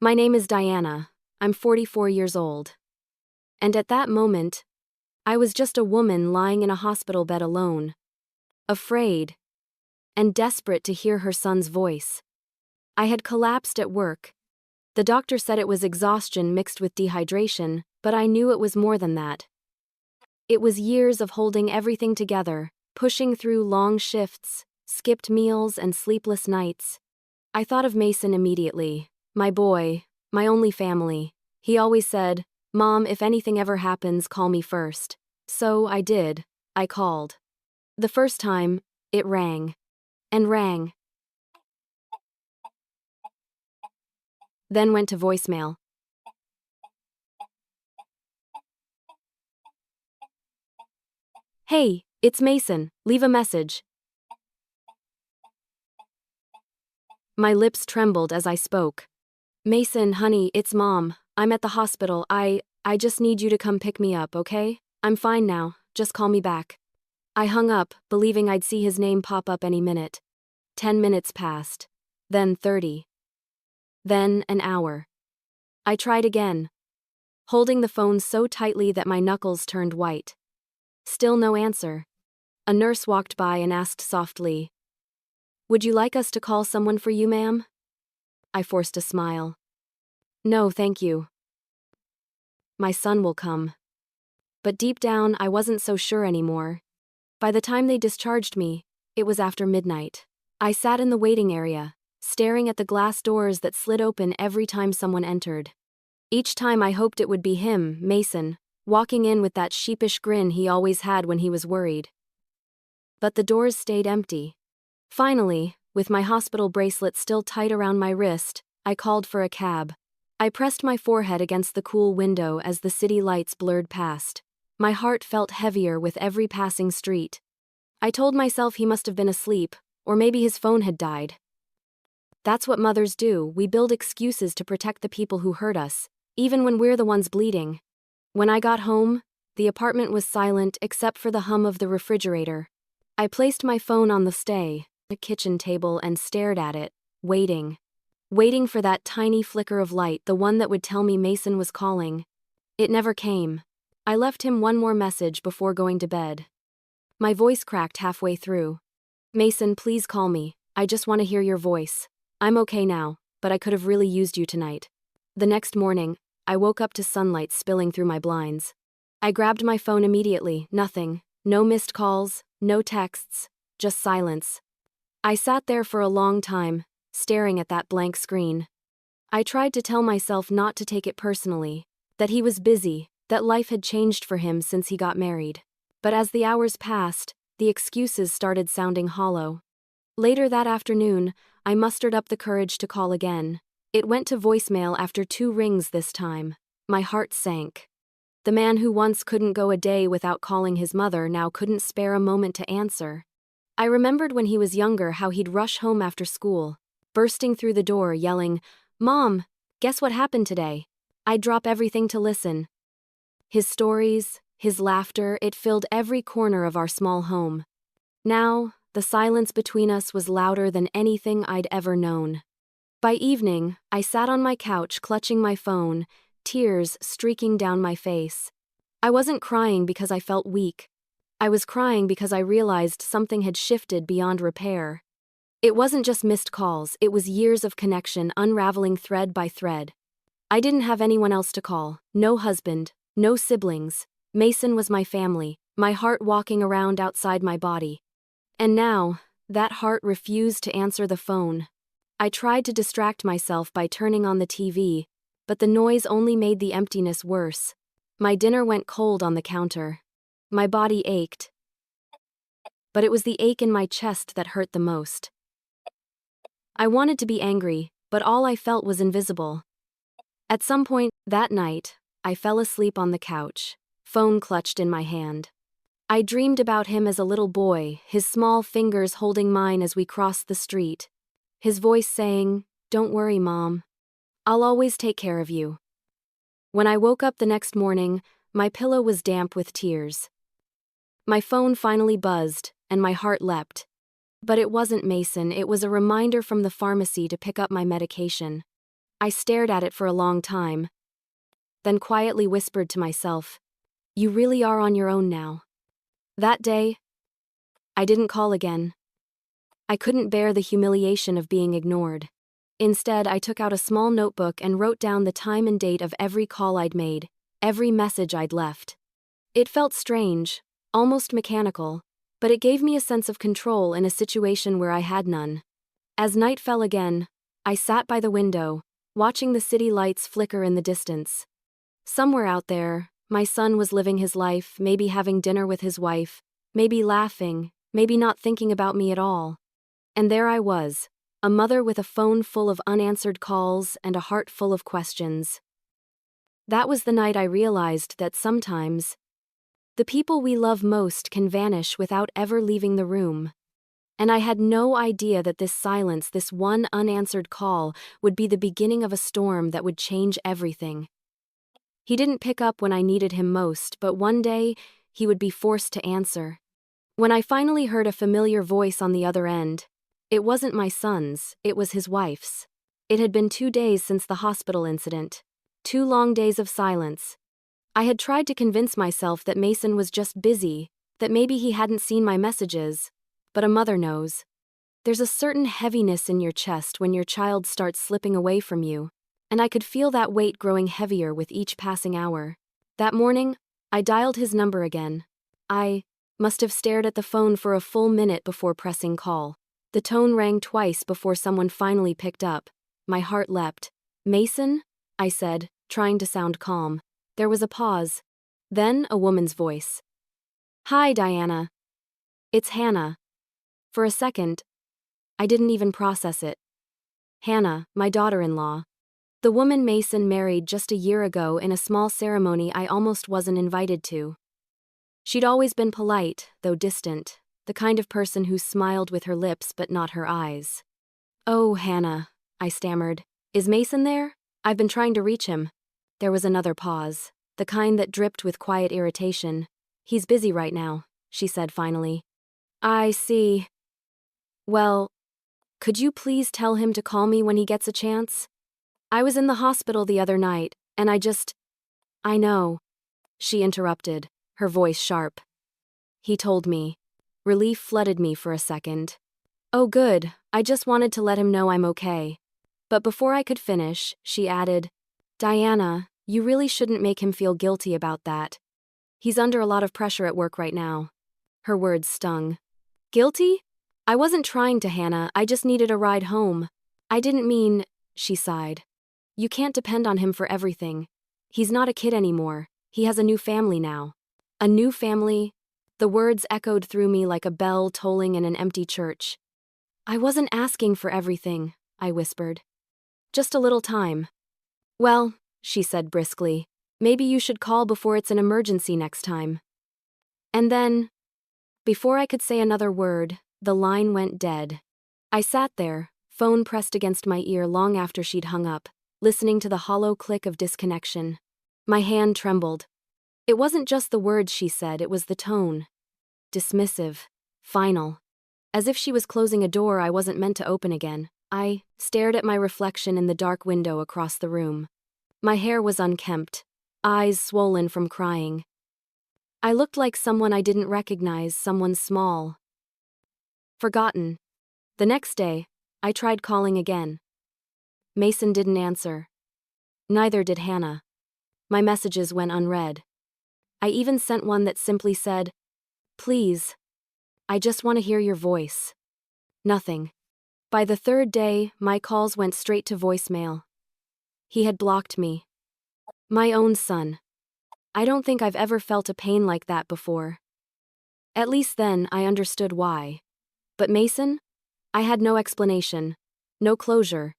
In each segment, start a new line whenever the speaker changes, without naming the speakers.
My name is Diana. I'm 44 years old. And at that moment, I was just a woman lying in a hospital bed alone, afraid, and desperate to hear her son's voice. I had collapsed at work. The doctor said it was exhaustion mixed with dehydration, but I knew it was more than that. It was years of holding everything together, pushing through long shifts, skipped meals, and sleepless nights. I thought of Mason immediately. My boy, my only family. He always said, "Mom, if anything ever happens, call me first." So I did. I called. The first time, it rang. And rang. Then went to voicemail. "Hey, it's Mason. Leave a message." My lips trembled as I spoke. "Mason, honey, it's Mom. I'm at the hospital. I just need you to come pick me up, okay? I'm fine now. Just call me back." I hung up, believing I'd see his name pop up any minute. 10 minutes passed. Then 30. Then an hour. I tried again, holding the phone so tightly that my knuckles turned white. Still no answer. A nurse walked by and asked softly, "Would you like us to call someone for you, ma'am?" I forced a smile. "No, thank you. My son will come." But deep down, I wasn't so sure anymore. By the time they discharged me, it was after midnight. I sat in the waiting area, staring at the glass doors that slid open every time someone entered. Each time I hoped it would be him, Mason, walking in with that sheepish grin he always had when he was worried. But the doors stayed empty. Finally, with my hospital bracelet still tight around my wrist, I called for a cab. I pressed my forehead against the cool window as the city lights blurred past. My heart felt heavier with every passing street. I told myself he must have been asleep, or maybe his phone had died. That's what mothers do. We build excuses to protect the people who hurt us, even when we're the ones bleeding. When I got home, the apartment was silent except for the hum of the refrigerator. I placed my phone on the kitchen table, and stared at it, waiting. Waiting for that tiny flicker of light, the one that would tell me Mason was calling. It never came. I left him one more message before going to bed. My voice cracked halfway through. "Mason, please call me. I just want to hear your voice. I'm okay now, but I could have really used you tonight." The next morning, I woke up to sunlight spilling through my blinds. I grabbed my phone immediately. Nothing. No missed calls, no texts, just silence. I sat there for a long time, staring at that blank screen. I tried to tell myself not to take it personally, that he was busy, that life had changed for him since he got married. But as the hours passed, the excuses started sounding hollow. Later that afternoon, I mustered up the courage to call again. It went to voicemail after 2 rings this time. My heart sank. The man who once couldn't go a day without calling his mother now couldn't spare a moment to answer. I remembered when he was younger how he'd rush home after school, bursting through the door yelling, "Mom, guess what happened today?" I'd drop everything to listen. His stories, his laughter, it filled every corner of our small home. Now, the silence between us was louder than anything I'd ever known. By evening, I sat on my couch clutching my phone, tears streaking down my face. I wasn't crying because I felt weak. I was crying because I realized something had shifted beyond repair. It wasn't just missed calls, it was years of connection unraveling thread by thread. I didn't have anyone else to call, no husband, no siblings. Mason was my family, my heart walking around outside my body. And now, that heart refused to answer the phone. I tried to distract myself by turning on the TV, but the noise only made the emptiness worse. My dinner went cold on the counter. My body ached. But it was the ache in my chest that hurt the most. I wanted to be angry, but all I felt was invisible. At some point, that night, I fell asleep on the couch, phone clutched in my hand. I dreamed about him as a little boy, his small fingers holding mine as we crossed the street. His voice saying, "Don't worry, Mom. I'll always take care of you." When I woke up the next morning, my pillow was damp with tears. My phone finally buzzed, and my heart leapt. But it wasn't Mason, it was a reminder from the pharmacy to pick up my medication. I stared at it for a long time, then quietly whispered to myself, "You really are on your own now." That day, I didn't call again. I couldn't bear the humiliation of being ignored. Instead, I took out a small notebook and wrote down the time and date of every call I'd made, every message I'd left. It felt strange, almost mechanical, but it gave me a sense of control in a situation where I had none. As night fell again, I sat by the window, watching the city lights flicker in the distance. Somewhere out there, my son was living his life, maybe having dinner with his wife, maybe laughing, maybe not thinking about me at all. And there I was, a mother with a phone full of unanswered calls and a heart full of questions. That was the night I realized that sometimes, the people we love most can vanish without ever leaving the room. And I had no idea that this silence, this one unanswered call, would be the beginning of a storm that would change everything. He didn't pick up when I needed him most, but one day, he would be forced to answer. When I finally heard a familiar voice on the other end, it wasn't my son's, it was his wife's. It had been 2 days since the hospital incident. 2 long days of silence. I had tried to convince myself that Mason was just busy, that maybe he hadn't seen my messages, but a mother knows. There's a certain heaviness in your chest when your child starts slipping away from you, and I could feel that weight growing heavier with each passing hour. That morning, I dialed his number again. I must have stared at the phone for a full minute before pressing call. The tone rang twice before someone finally picked up. My heart leapt. "Mason?" I said, trying to sound calm. There was a pause. Then a woman's voice. "Hi, Diana. It's Hannah." For a second, I didn't even process it. Hannah, my daughter-in-law. The woman Mason married just a year ago in a small ceremony I almost wasn't invited to. She'd always been polite, though distant, the kind of person who smiled with her lips but not her eyes. "Oh, Hannah," I stammered. "Is Mason there? I've been trying to reach him." There was another pause, the kind that dripped with quiet irritation. "He's busy right now," she said finally. "I see. Well, could you please tell him to call me when he gets a chance? I was in the hospital the other night, and I know," she interrupted, her voice sharp. "He told me." Relief flooded me for a second. "Oh good, I just wanted to let him know I'm okay." But before I could finish, she added, "Diana, you really shouldn't make him feel guilty about that. He's under a lot of pressure at work right now." Her words stung. "Guilty? I wasn't trying to, Hannah, I just needed a ride home. I didn't mean," she sighed. "You can't depend on him for everything. He's not a kid anymore, he has a new family now." A new family? The words echoed through me like a bell tolling in an empty church. "I wasn't asking for everything," I whispered. "Just a little time." "Well," she said briskly, "maybe you should call before it's an emergency next time." And then, before I could say another word, the line went dead. I sat there, phone pressed against my ear long after she'd hung up, listening to the hollow click of disconnection. My hand trembled. It wasn't just the words she said, it was the tone. Dismissive. Final. As if she was closing a door I wasn't meant to open again. I stared at my reflection in the dark window across the room. My hair was unkempt, eyes swollen from crying. I looked like someone I didn't recognize, someone small. Forgotten. The next day, I tried calling again. Mason didn't answer. Neither did Hannah. My messages went unread. I even sent one that simply said, "Please, I just want to hear your voice." Nothing. By the 3rd day, my calls went straight to voicemail. He had blocked me. My own son. I don't think I've ever felt a pain like that before. At least then, I understood why. But Mason? I had no explanation, no closure.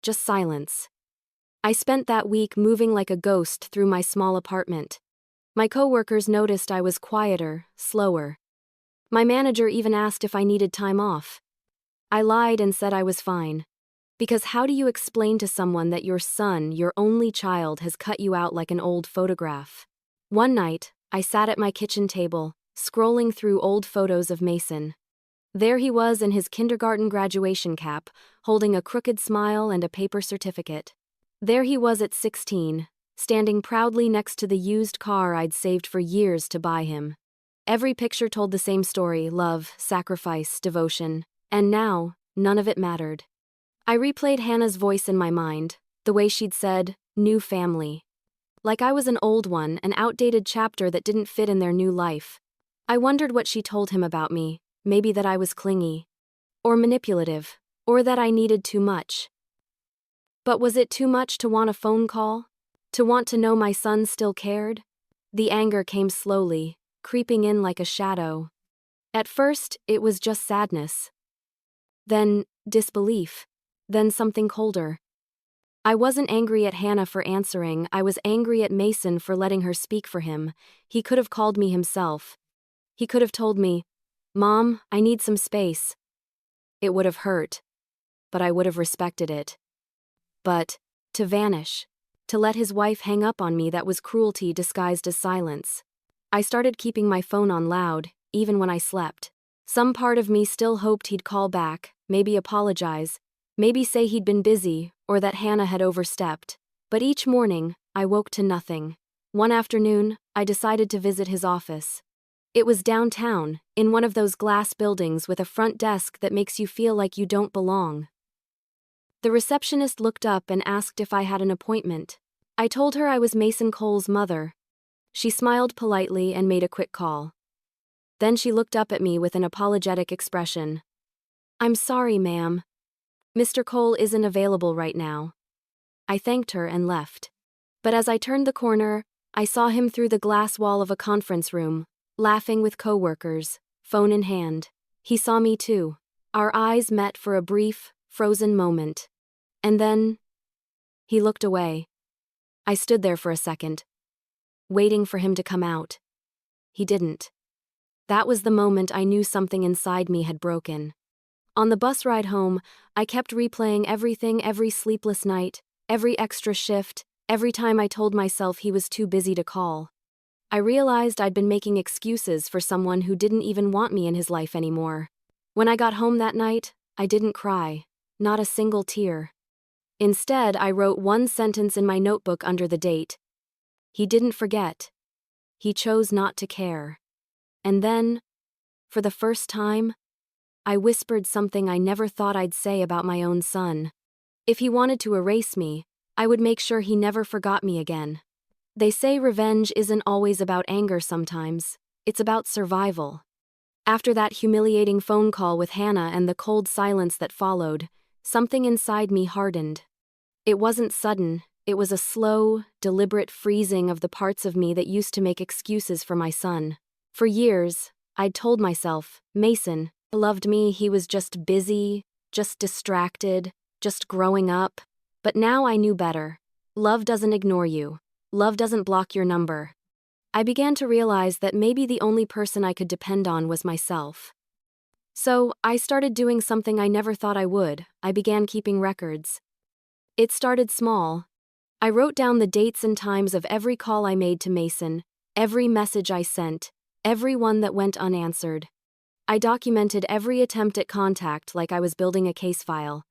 Just silence. I spent that week moving like a ghost through my small apartment. My coworkers noticed I was quieter, slower. My manager even asked if I needed time off. I lied and said I was fine. Because how do you explain to someone that your son, your only child, has cut you out like an old photograph? One night, I sat at my kitchen table, scrolling through old photos of Mason. There he was in his kindergarten graduation cap, holding a crooked smile and a paper certificate. There he was at 16, standing proudly next to the used car I'd saved for years to buy him. Every picture told the same story: love, sacrifice, devotion. And now, none of it mattered. I replayed Hannah's voice in my mind, the way she'd said, "new family." Like I was an old one, an outdated chapter that didn't fit in their new life. I wondered what she told him about me, maybe that I was clingy, or manipulative, or that I needed too much. But was it too much to want a phone call? To want to know my son still cared? The anger came slowly, creeping in like a shadow. At first, it was just sadness. Then, disbelief. Then something colder. I wasn't angry at Hannah for answering, I was angry at Mason for letting her speak for him. He could have called me himself. He could have told me, "Mom, I need some space." It would have hurt, but I would have respected it. But, to vanish, to let his wife hang up on me, that was cruelty disguised as silence. I started keeping my phone on loud, even when I slept. Some part of me still hoped he'd call back, maybe apologize, maybe say he'd been busy, or that Hannah had overstepped. But each morning, I woke to nothing. One afternoon, I decided to visit his office. It was downtown, in one of those glass buildings with a front desk that makes you feel like you don't belong. The receptionist looked up and asked if I had an appointment. I told her I was Mason Cole's mother. She smiled politely and made a quick call. Then she looked up at me with an apologetic expression. "I'm sorry, ma'am. Mr. Cole isn't available right now." I thanked her and left. But as I turned the corner, I saw him through the glass wall of a conference room, laughing with coworkers, phone in hand. He saw me too. Our eyes met for a brief, frozen moment. And then, he looked away. I stood there for a second, waiting for him to come out. He didn't. That was the moment I knew something inside me had broken. On the bus ride home, I kept replaying everything, every sleepless night, every extra shift, every time I told myself he was too busy to call. I realized I'd been making excuses for someone who didn't even want me in his life anymore. When I got home that night, I didn't cry, not a single tear. Instead, I wrote one sentence in my notebook under the date. He didn't forget. He chose not to care. And then, for the first time, I whispered something I never thought I'd say about my own son. If he wanted to erase me, I would make sure he never forgot me again. They say revenge isn't always about anger sometimes. It's about survival. After that humiliating phone call with Hannah and the cold silence that followed, something inside me hardened. It wasn't sudden, it was a slow, deliberate freezing of the parts of me that used to make excuses for my son. For years, I'd told myself, Mason loved me, he was just busy, just distracted, just growing up. But now I knew better. Love doesn't ignore you. Love doesn't block your number. I began to realize that maybe the only person I could depend on was myself. So, I started doing something I never thought I would. I began keeping records. It started small. I wrote down the dates and times of every call I made to Mason, every message I sent, every one that went unanswered. I documented every attempt at contact like I was building a case file,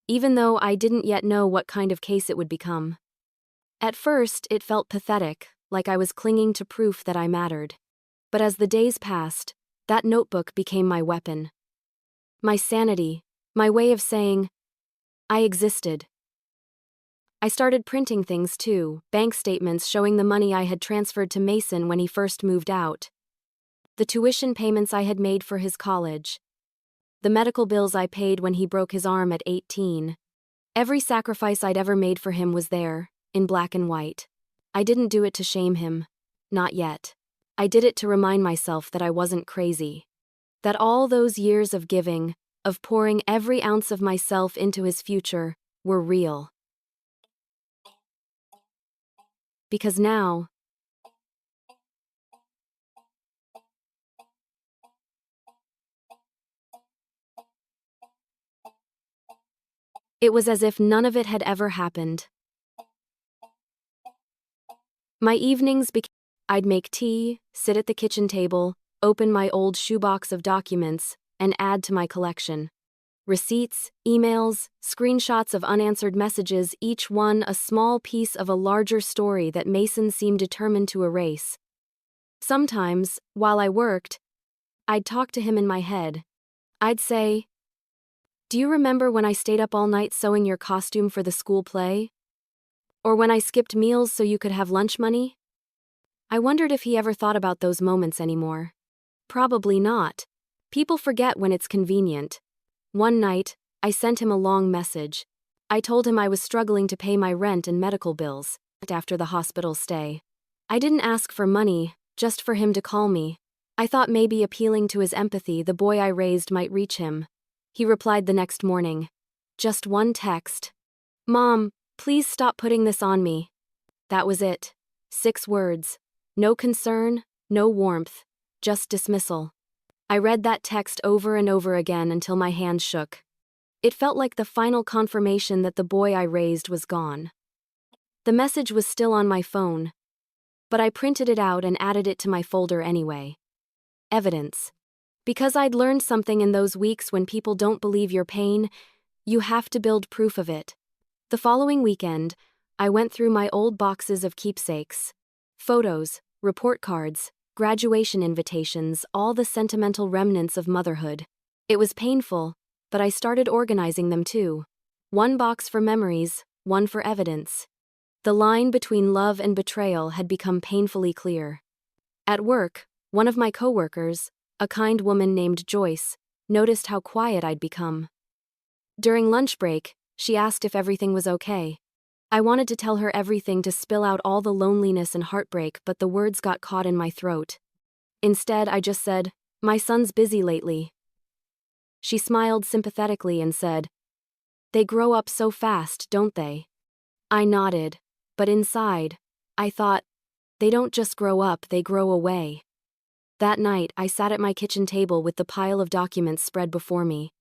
even though I didn't yet know what kind of case it would become. At first, it felt pathetic, like I was clinging to proof that I mattered. But as the days passed, that notebook became my weapon. My sanity, my way of saying, I existed. I started printing things too, bank statements showing the money I had transferred to Mason when he first moved out, the tuition payments I had made for his college, the medical bills I paid when he broke his arm at 18. Every sacrifice I'd ever made for him was there, in black and white. I didn't do it to shame him. Not yet. I did it to remind myself that I wasn't crazy. That all those years of giving, of pouring every ounce of myself into his future, were real. Because now, it was as if none of it had ever happened. My evenings I'd make tea, sit at the kitchen table, open my old shoebox of documents, and add to my collection. Receipts, emails, screenshots of unanswered messages, each one a small piece of a larger story that Mason seemed determined to erase. Sometimes, while I worked, I'd talk to him in my head. I'd say, "Do you remember when I stayed up all night sewing your costume for the school play? Or when I skipped meals so you could have lunch money?" I wondered if he ever thought about those moments anymore. Probably not. People forget when it's convenient. One night, I sent him a long message. I told him I was struggling to pay my rent and medical bills after the hospital stay. I didn't ask for money, just for him to call me. I thought maybe appealing to his empathy, the boy I raised, might reach him. He replied the next morning. Just one text. "Mom, please stop putting this on me." That was it. 6 words. No concern, no warmth, just dismissal. I read that text over and over again until my hands shook. It felt like the final confirmation that the boy I raised was gone. The message was still on my phone, but I printed it out and added it to my folder anyway. Evidence. Because I'd learned something in those weeks: when people don't believe your pain, you have to build proof of it. The following weekend, I went through my old boxes of keepsakes. Photos, report cards, graduation invitations, all the sentimental remnants of motherhood. It was painful, but I started organizing them too. One box for memories, one for evidence. The line between love and betrayal had become painfully clear. At work, one of my coworkers, a kind woman named Joyce, noticed how quiet I'd become. During lunch break, she asked if everything was okay. I wanted to tell her everything, to spill out all the loneliness and heartbreak, but the words got caught in my throat. Instead, I just said, "My son's busy lately." She smiled sympathetically and said, "They grow up so fast, don't they?" I nodded, but inside, I thought, they don't just grow up, they grow away. That night, I sat at my kitchen table with the pile of documents spread before me.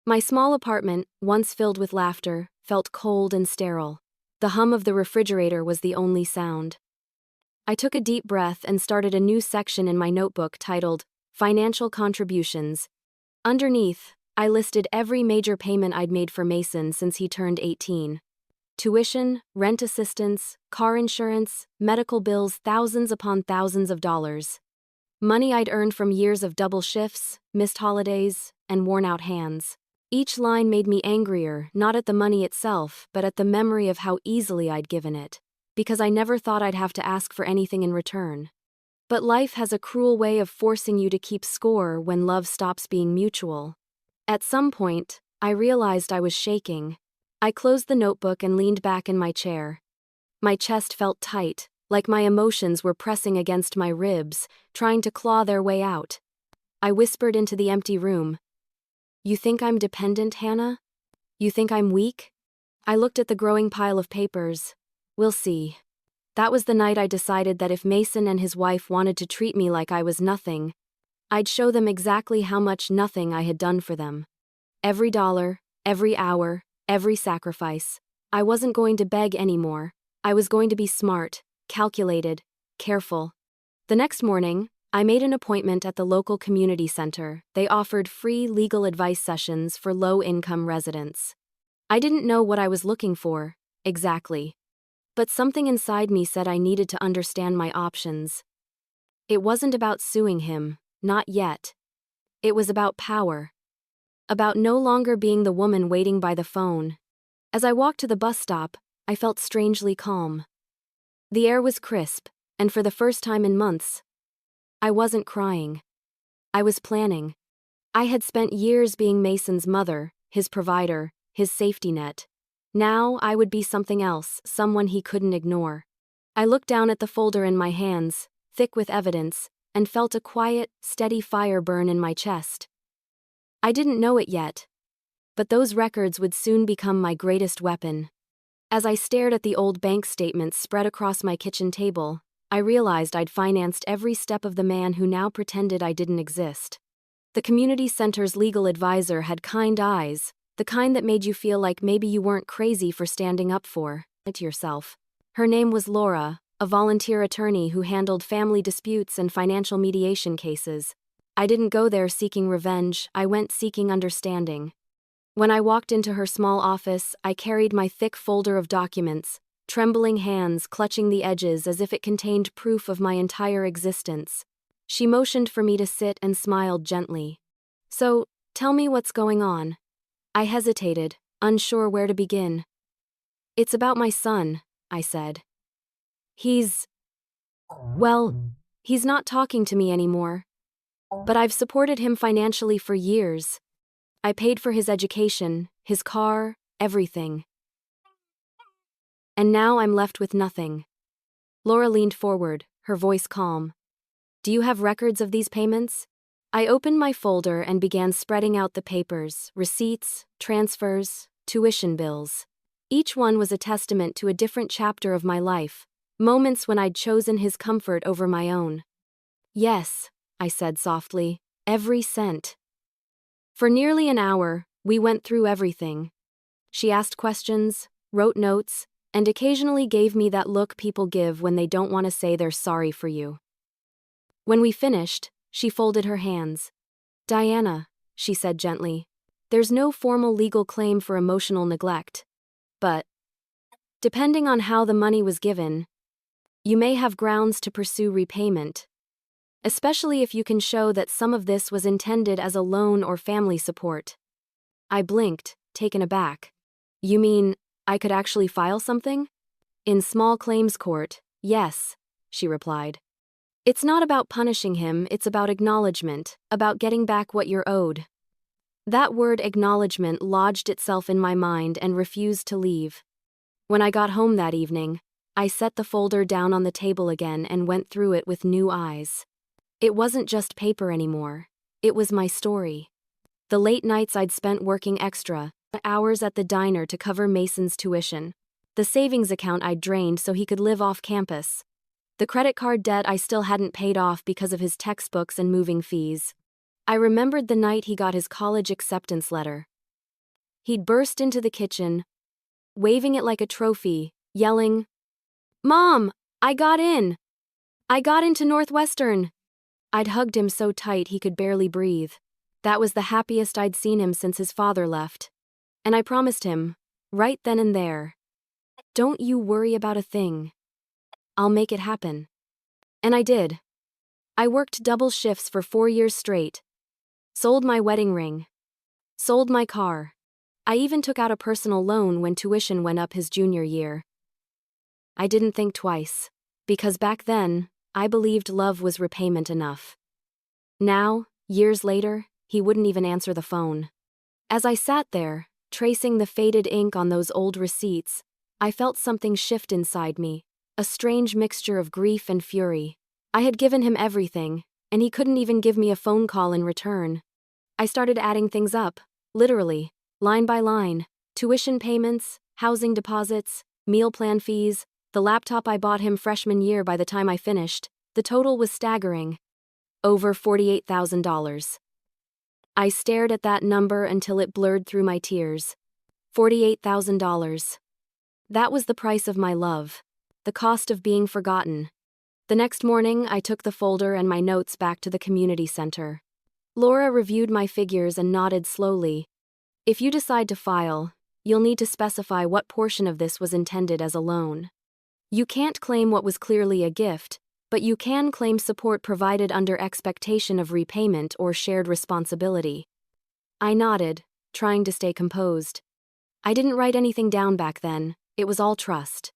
My small apartment, once filled with laughter, felt cold and sterile. The hum of the refrigerator was the only sound. I took a deep breath and started a new section in my notebook titled, "Financial Contributions." Underneath, I listed every major payment I'd made for Mason since he turned 18. Tuition, rent assistance, car insurance, medical bills, thousands upon thousands of dollars. Money I'd earned from years of double shifts, missed holidays, and worn-out hands. Each line made me angrier, not at the money itself, but at the memory of how easily I'd given it, because I never thought I'd have to ask for anything in return. But life has a cruel way of forcing you to keep score when love stops being mutual. At some point, I realized I was shaking. I closed the notebook and leaned back in my chair. My chest felt tight, like my emotions were pressing against my ribs, trying to claw their way out. I whispered into the empty room, "You think I'm dependent, Hannah? You think I'm weak?" I looked at the growing pile of papers. "We'll see." That was the night I decided that if Mason and his wife wanted to treat me like I was nothing, I'd show them exactly how much nothing I had done for them. Every dollar, every hour, every sacrifice. I wasn't going to beg anymore. I was going to be smart, calculated, careful. The next morning, I made an appointment at the local community center. They offered free legal advice sessions for low-income residents. I didn't know what I was looking for, exactly. But something inside me said I needed to understand my options. It wasn't about suing him, not yet. It was about power. About no longer being the woman waiting by the phone. As I walked to the bus stop, I felt strangely calm. The air was crisp, and for the first time in months, I wasn't crying. I was planning. I had spent years being Mason's mother, his provider, his safety net. Now I would be something else, someone he couldn't ignore. I looked down at the folder in my hands, thick with evidence, and felt a quiet, steady fire burn in my chest. I didn't know it yet, but those records would soon become my greatest weapon. As I stared at the old bank statements spread across my kitchen table, I realized I'd financed every step of the man who now pretended I didn't exist. The community center's legal advisor had kind eyes, the kind that made you feel like maybe you weren't crazy for standing up for it yourself. Her name was Laura, a volunteer attorney who handled family disputes and financial mediation cases. I didn't go there seeking revenge, I went seeking understanding. When I walked into her small office, I carried my thick folder of documents, trembling hands clutching the edges as if it contained proof of my entire existence. She motioned for me to sit and smiled gently. So, tell me what's going on. I hesitated, unsure where to begin. It's about my son, I said. Well, he's not talking to me anymore. But I've supported him financially for years. I paid for his education, his car, everything. And now I'm left with nothing. Laura leaned forward, her voice calm. Do you have records of these payments? I opened my folder and began spreading out the papers, receipts, transfers, tuition bills. Each one was a testament to a different chapter of my life, moments when I'd chosen his comfort over my own. Yes, I said softly, every cent. For nearly an hour, we went through everything. She asked questions, wrote notes, and occasionally gave me that look people give when they don't want to say they're sorry for you. When we finished, she folded her hands. Diana, she said gently, there's no formal legal claim for emotional neglect. But, depending on how the money was given, you may have grounds to pursue repayment. Especially if you can show that some of this was intended as a loan or family support. I blinked, taken aback. You mean, I could actually file something? In small claims court, yes, she replied. It's not about punishing him, it's about acknowledgement, about getting back what you're owed. That word acknowledgement lodged itself in my mind and refused to leave. When I got home that evening, I set the folder down on the table again and went through it with new eyes. It wasn't just paper anymore. It was my story. The late nights I'd spent working extra, hours at the diner to cover Mason's tuition. The savings account I'd drained so he could live off campus. The credit card debt I still hadn't paid off because of his textbooks and moving fees. I remembered the night he got his college acceptance letter. He'd burst into the kitchen, waving it like a trophy, yelling, "Mom, I got in! I got into Northwestern!" I'd hugged him so tight he could barely breathe. That was the happiest I'd seen him since his father left. And I promised him, right then and there, don't you worry about a thing. I'll make it happen. And I did. I worked double shifts for 4 years straight. Sold my wedding ring. Sold my car. I even took out a personal loan when tuition went up his junior year. I didn't think twice. Because back then, I believed love was repayment enough. Now, years later, he wouldn't even answer the phone. As I sat there, tracing the faded ink on those old receipts, I felt something shift inside me, a strange mixture of grief and fury. I had given him everything, and he couldn't even give me a phone call in return. I started adding things up, literally, line by line, tuition payments, housing deposits, meal plan fees, the laptop I bought him freshman year. By the time I finished, the total was staggering. Over $48,000. I stared at that number until it blurred through my tears. $48,000. That was the price of my love. The cost of being forgotten. The next morning, I took the folder and my notes back to the community center. Laura reviewed my figures and nodded slowly. If you decide to file, you'll need to specify what portion of this was intended as a loan. You can't claim what was clearly a gift, but you can claim support provided under expectation of repayment or shared responsibility. I nodded, trying to stay composed. I didn't write anything down back then, it was all trust.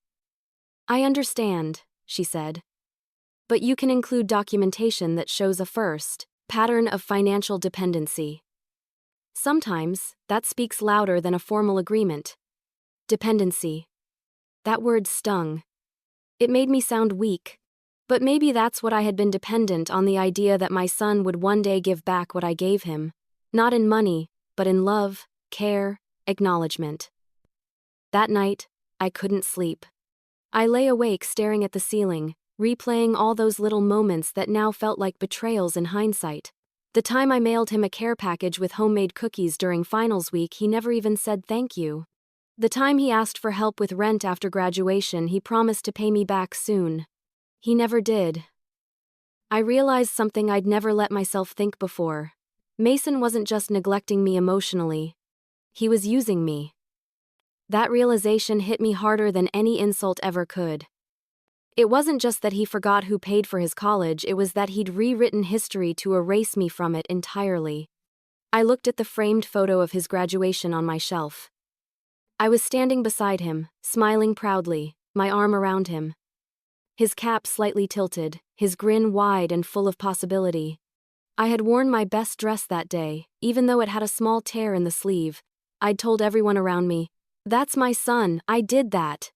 I understand, she said. But you can include documentation that shows a pattern of financial dependency. Sometimes, that speaks louder than a formal agreement. Dependency. That word stung. It made me sound weak. But maybe that's what I had been dependent on, the idea that my son would one day give back what I gave him. Not in money, but in love, care, acknowledgement. That night, I couldn't sleep. I lay awake staring at the ceiling, replaying all those little moments that now felt like betrayals in hindsight. The time I mailed him a care package with homemade cookies during finals week, he never even said thank you. The time he asked for help with rent after graduation, he promised to pay me back soon. He never did. I realized something I'd never let myself think before. Mason wasn't just neglecting me emotionally. He was using me. That realization hit me harder than any insult ever could. It wasn't just that he forgot who paid for his college, it was that he'd rewritten history to erase me from it entirely. I looked at the framed photo of his graduation on my shelf. I was standing beside him, smiling proudly, my arm around him. His cap slightly tilted, his grin wide and full of possibility. I had worn my best dress that day, even though it had a small tear in the sleeve. I'd told everyone around me, "That's my son, I did that."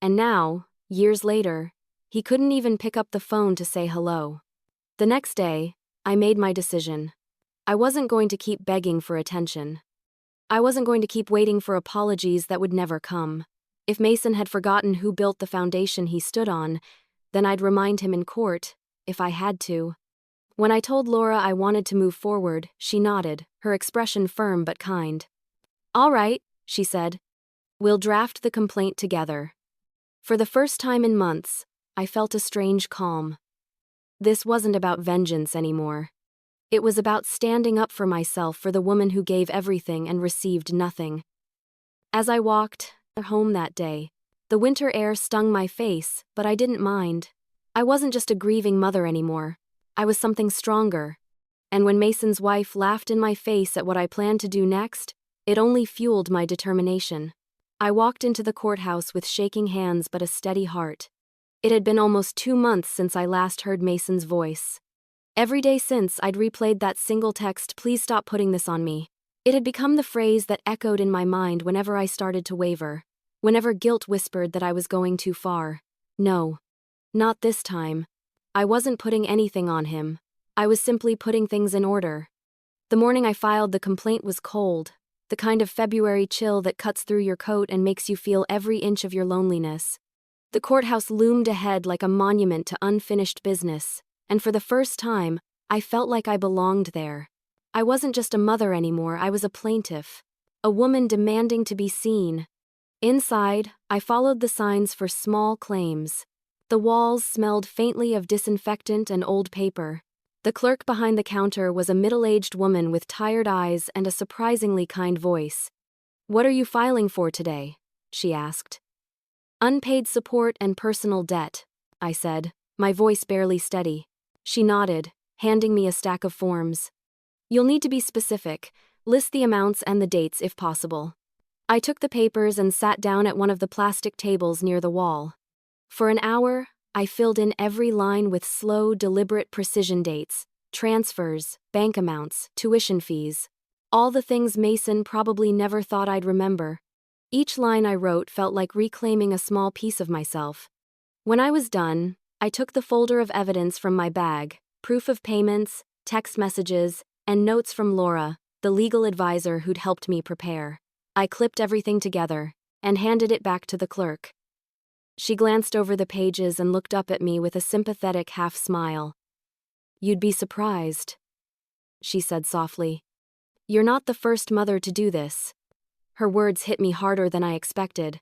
And now, years later, he couldn't even pick up the phone to say hello. The next day, I made my decision. I wasn't going to keep begging for attention. I wasn't going to keep waiting for apologies that would never come. If Mason had forgotten who built the foundation he stood on, then I'd remind him in court, if I had to. When I told Laura I wanted to move forward, she nodded, her expression firm but kind. "All right," she said. "We'll draft the complaint together." For the first time in months, I felt a strange calm. This wasn't about vengeance anymore. It was about standing up for myself, for the woman who gave everything and received nothing. As I walked home that day, the winter air stung my face, but I didn't mind. I wasn't just a grieving mother anymore. I was something stronger. And when Mason's wife laughed in my face at what I planned to do next, it only fueled my determination. I walked into the courthouse with shaking hands but a steady heart. It had been almost 2 months since I last heard Mason's voice. Every day since, I'd replayed that single text, "Please stop putting this on me." It had become the phrase that echoed in my mind whenever I started to waver, whenever guilt whispered that I was going too far. No, not this time. I wasn't putting anything on him. I was simply putting things in order. The morning I filed the complaint was cold, the kind of February chill that cuts through your coat and makes you feel every inch of your loneliness. The courthouse loomed ahead like a monument to unfinished business, and for the first time, I felt like I belonged there. I wasn't just a mother anymore, I was a plaintiff, a woman demanding to be seen. Inside, I followed the signs for small claims. The walls smelled faintly of disinfectant and old paper. The clerk behind the counter was a middle-aged woman with tired eyes and a surprisingly kind voice. "What are you filing for today?" she asked. "Unpaid support and personal debt," I said, my voice barely steady. She nodded, handing me a stack of forms. "You'll need to be specific. List the amounts and the dates if possible." I took the papers and sat down at one of the plastic tables near the wall. For an hour, I filled in every line with slow, deliberate precision: dates, transfers, bank amounts, tuition fees. All the things Mason probably never thought I'd remember. Each line I wrote felt like reclaiming a small piece of myself. When I was done, I took the folder of evidence from my bag, proof of payments, text messages, and notes from Laura, the legal advisor who'd helped me prepare. I clipped everything together and handed it back to the clerk. She glanced over the pages and looked up at me with a sympathetic half-smile. "You'd be surprised," she said softly. "You're not the first mother to do this." Her words hit me harder than I expected.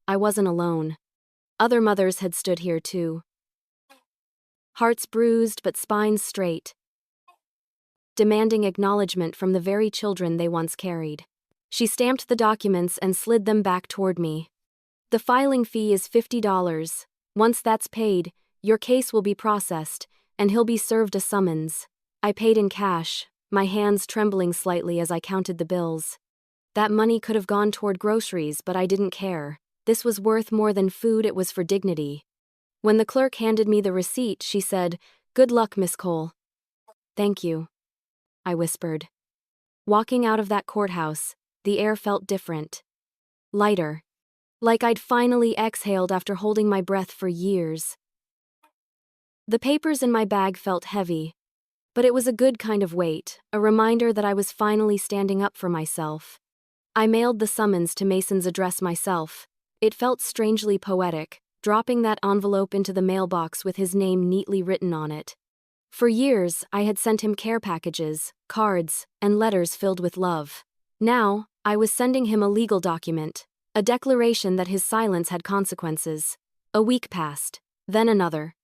I wasn't alone. Other mothers had stood here too. Hearts bruised but spines straight, demanding acknowledgement from the very children they once carried. She stamped the documents and slid them back toward me. "The filing fee is $50. Once that's paid, your case will be processed, and he'll be served a summons." I paid in cash, my hands trembling slightly as I counted the bills. That money could have gone toward groceries, but I didn't care. This was worth more than food, it was for dignity. When the clerk handed me the receipt, she said, "Good luck, Miss Cole." "Thank you," I whispered. Walking out of that courthouse, the air felt different. Lighter. Like I'd finally exhaled after holding my breath for years. The papers in my bag felt heavy, but it was a good kind of weight, a reminder that I was finally standing up for myself. I mailed the summons to Mason's address myself. It felt strangely poetic, dropping that envelope into the mailbox with his name neatly written on it. For years, I had sent him care packages, cards, and letters filled with love. Now, I was sending him a legal document, a declaration that his silence had consequences. A week passed, then another.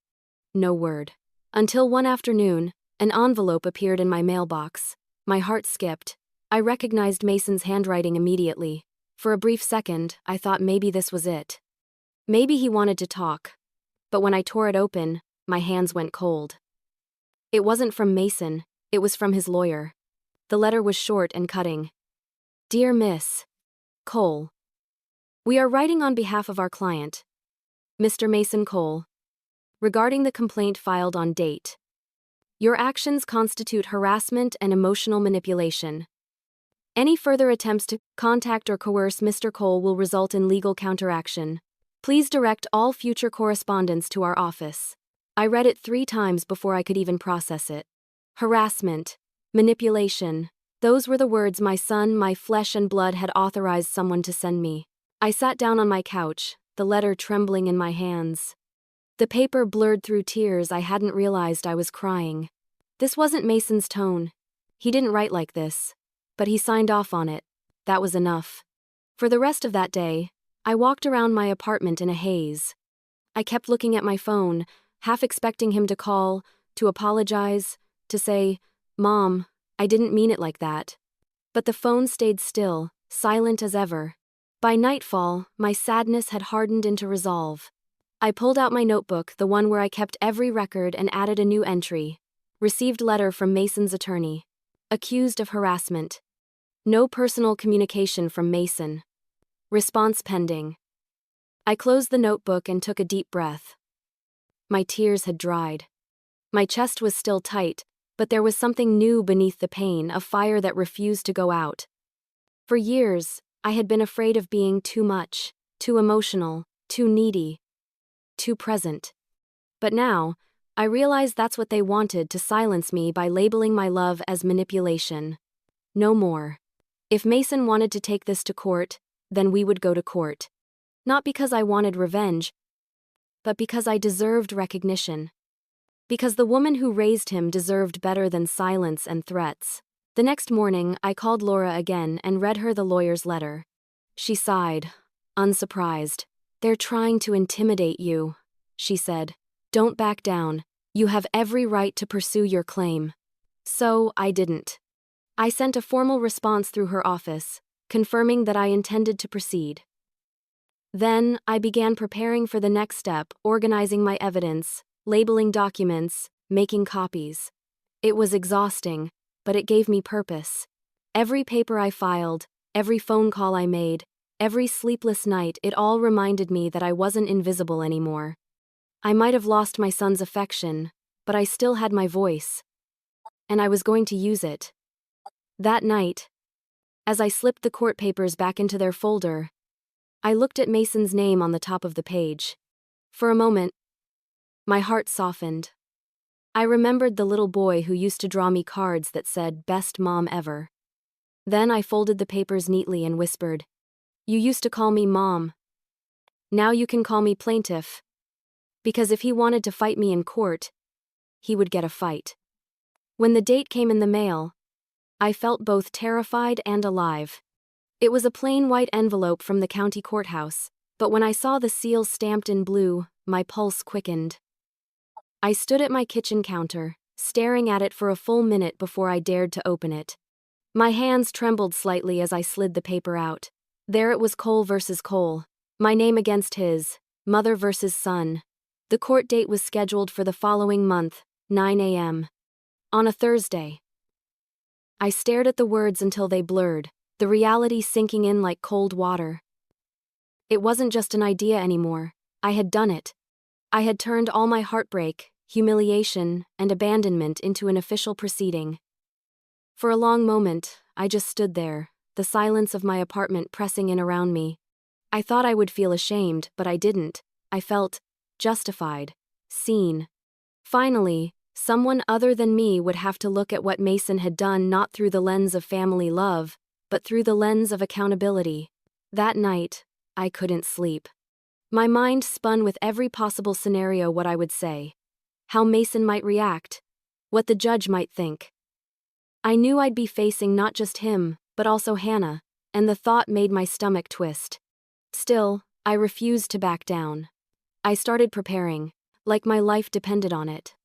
No word. Until one afternoon, an envelope appeared in my mailbox. My heart skipped. I recognized Mason's handwriting immediately. For a brief second, I thought maybe this was it. Maybe he wanted to talk. But when I tore it open, my hands went cold. It wasn't from Mason, it was from his lawyer. The letter was short and cutting. Dear Miss Cole, we are writing on behalf of our client, Mr. Mason Cole, regarding the complaint filed on date. Your actions constitute harassment and emotional manipulation. Any further attempts to contact or coerce Mr. Cole will result in legal counteraction. Please direct all future correspondence to our office. I read it 3 times before I could even process it. Harassment, manipulation, those were the words my son, my flesh and blood, had authorized someone to send me. I sat down on my couch, the letter trembling in my hands. The paper blurred through tears. I hadn't realized I was crying. This wasn't Mason's tone. He didn't write like this. But he signed off on it. That was enough. For the rest of that day, I walked around my apartment in a haze. I kept looking at my phone, half expecting him to call, to apologize, to say, "Mom, I didn't mean it like that." But the phone stayed still, silent as ever. By nightfall, my sadness had hardened into resolve. I pulled out my notebook, the one where I kept every record, and added a new entry. Received letter from Mason's attorney. Accused of harassment. No personal communication from Mason. Response pending. I closed the notebook and took a deep breath. My tears had dried. My chest was still tight, but there was something new beneath the pain, a fire that refused to go out. For years, I had been afraid of being too much, too emotional, too needy, too present. But now, I realized that's what they wanted, to silence me by labeling my love as manipulation. No more. If Mason wanted to take this to court, then we would go to court. Not because I wanted revenge, but because I deserved recognition. Because the woman who raised him deserved better than silence and threats. The next morning, I called Laura again and read her the lawyer's letter. She sighed, unsurprised. "They're trying to intimidate you," she said. "Don't back down. You have every right to pursue your claim." So, I didn't. I sent a formal response through her office, confirming that I intended to proceed. Then, I began preparing for the next step, organizing my evidence, labeling documents, making copies. It was exhausting, but it gave me purpose. Every paper I filed, every phone call I made, every sleepless night, it all reminded me that I wasn't invisible anymore. I might have lost my son's affection, but I still had my voice. And I was going to use it. That night, as I slipped the court papers back into their folder, I looked at Mason's name on the top of the page. For a moment, my heart softened. I remembered the little boy who used to draw me cards that said, "Best mom ever." Then I folded the papers neatly and whispered, "You used to call me Mom. Now you can call me Plaintiff." Because if he wanted to fight me in court, he would get a fight. When the date came in the mail, I felt both terrified and alive. It was a plain white envelope from the county courthouse, but when I saw the seal stamped in blue, my pulse quickened. I stood at my kitchen counter, staring at it for a full minute before I dared to open it. My hands trembled slightly as I slid the paper out. There it was, Cole versus Cole. My name against his, mother versus son. The court date was scheduled for the following month, 9 a.m. on a Thursday. I stared at the words until they blurred, the reality sinking in like cold water. It wasn't just an idea anymore. I had done it. I had turned all my heartbreak, humiliation, and abandonment into an official proceeding. For a long moment, I just stood there, the silence of my apartment pressing in around me. I thought I would feel ashamed, but I didn't. I felt justified, seen. Finally, someone other than me would have to look at what Mason had done, not through the lens of family love, but through the lens of accountability. That night, I couldn't sleep. My mind spun with every possible scenario: what I would say, how Mason might react, what the judge might think. I knew I'd be facing not just him, but also Hannah, and the thought made my stomach twist. Still, I refused to back down. I started preparing, like my life depended on it.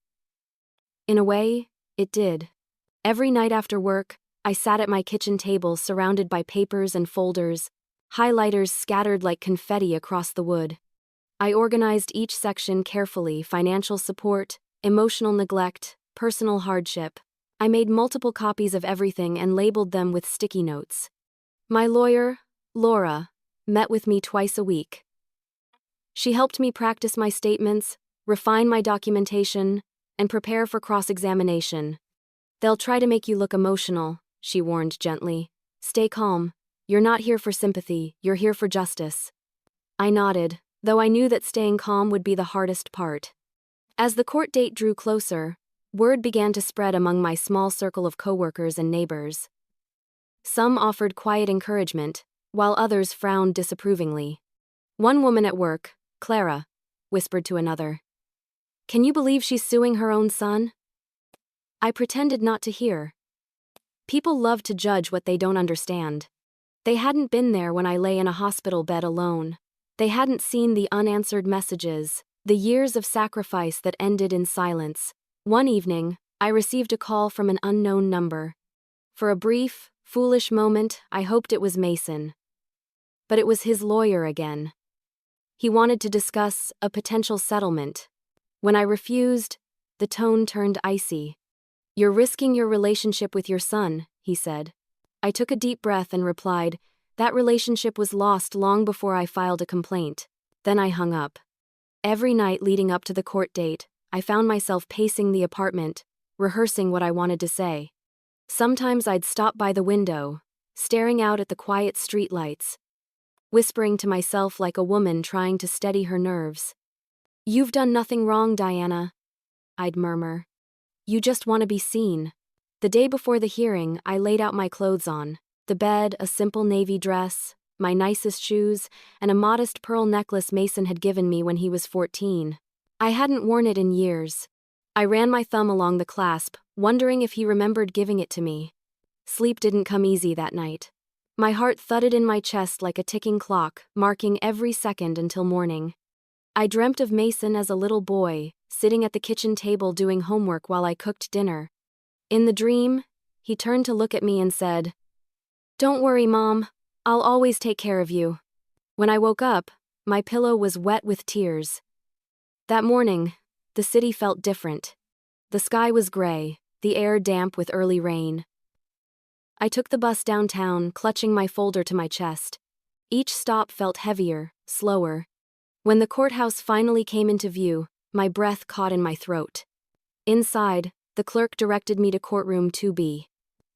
In a way, it did. Every night after work, I sat at my kitchen table surrounded by papers and folders, highlighters scattered like confetti across the wood. I organized each section carefully: financial support, emotional neglect, personal hardship. I made multiple copies of everything and labeled them with sticky notes. My lawyer, Laura, met with me twice a week. She helped me practice my statements, refine my documentation, and prepare for cross-examination. "They'll try to make you look emotional," she warned gently. "Stay calm. You're not here for sympathy, you're here for justice." I nodded, though I knew that staying calm would be the hardest part. As the court date drew closer, word began to spread among my small circle of coworkers and neighbors. Some offered quiet encouragement, while others frowned disapprovingly. One woman at work, Clara, whispered to another, "Can you believe she's suing her own son?" I pretended not to hear. People love to judge what they don't understand. They hadn't been there when I lay in a hospital bed alone. They hadn't seen the unanswered messages, the years of sacrifice that ended in silence. One evening, I received a call from an unknown number. For a brief, foolish moment, I hoped it was Mason. But it was his lawyer again. He wanted to discuss a potential settlement. When I refused, the tone turned icy. "You're risking your relationship with your son," he said. I took a deep breath and replied, "That relationship was lost long before I filed a complaint." Then I hung up. Every night leading up to the court date, I found myself pacing the apartment, rehearsing what I wanted to say. Sometimes I'd stop by the window, staring out at the quiet streetlights, whispering to myself like a woman trying to steady her nerves. "You've done nothing wrong, Diana," I'd murmur. "You just want to be seen." The day before the hearing, I laid out my clothes on the bed, a simple navy dress, my nicest shoes, and a modest pearl necklace Mason had given me when he was 14. I hadn't worn it in years. I ran my thumb along the clasp, wondering if he remembered giving it to me. Sleep didn't come easy that night. My heart thudded in my chest like a ticking clock, marking every second until morning. I dreamt of Mason as a little boy, sitting at the kitchen table doing homework while I cooked dinner. In the dream, he turned to look at me and said, "Don't worry, Mom. I'll always take care of you." When I woke up, my pillow was wet with tears. That morning, the city felt different. The sky was gray, the air damp with early rain. I took the bus downtown, clutching my folder to my chest. Each stop felt heavier, slower. When the courthouse finally came into view, my breath caught in my throat. Inside, the clerk directed me to courtroom 2B.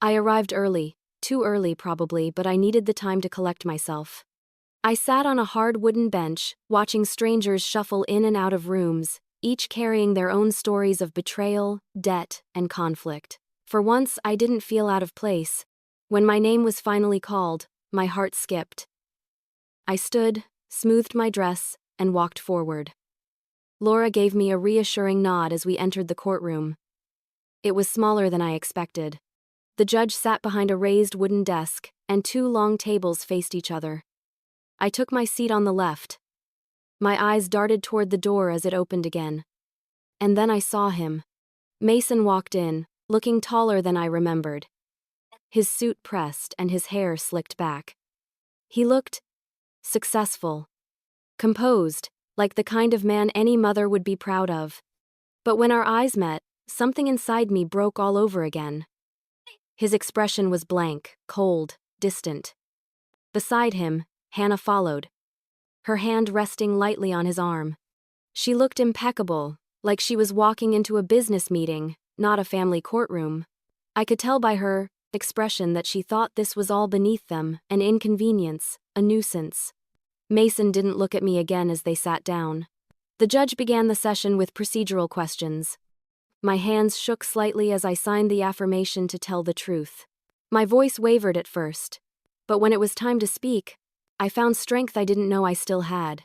I arrived early, too early probably, but I needed the time to collect myself. I sat on a hard wooden bench, watching strangers shuffle in and out of rooms, each carrying their own stories of betrayal, debt, and conflict. For once, I didn't feel out of place. When my name was finally called, my heart skipped. I stood, smoothed my dress, and walked forward. Laura gave me a reassuring nod as we entered the courtroom. It was smaller than I expected. The judge sat behind a raised wooden desk, and two long tables faced each other. I took my seat on the left. My eyes darted toward the door as it opened again. And then I saw him. Mason walked in, looking taller than I remembered. His suit pressed and his hair slicked back. He looked successful, composed, like the kind of man any mother would be proud of. But when our eyes met, something inside me broke all over again. His expression was blank, cold, distant. Beside him, Hannah followed, her hand resting lightly on his arm. She looked impeccable, like she was walking into a business meeting, not a family courtroom. I could tell by her expression that she thought this was all beneath them, an inconvenience, a nuisance. Mason didn't look at me again as they sat down. The judge began the session with procedural questions. My hands shook slightly as I signed the affirmation to tell the truth. My voice wavered at first, but when it was time to speak, I found strength I didn't know I still had.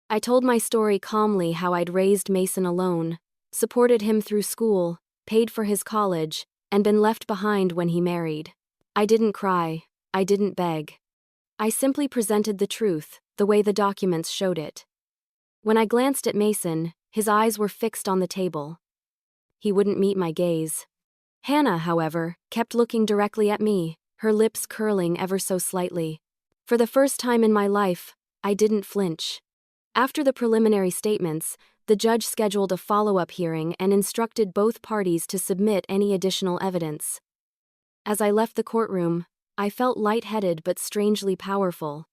I told my story calmly, how I'd raised Mason alone, supported him through school, paid for his college, and been left behind when he married. I didn't cry, I didn't beg. I simply presented the truth, the way the documents showed it. When I glanced at Mason, his eyes were fixed on the table. he wouldn't meet my gaze. Hannah, however, kept looking directly at me, her lips curling ever so slightly. For the first time in my life, I didn't flinch. After the preliminary statements, the judge scheduled a follow-up hearing and instructed both parties to submit any additional evidence. As I left the courtroom, I felt lightheaded but strangely powerful.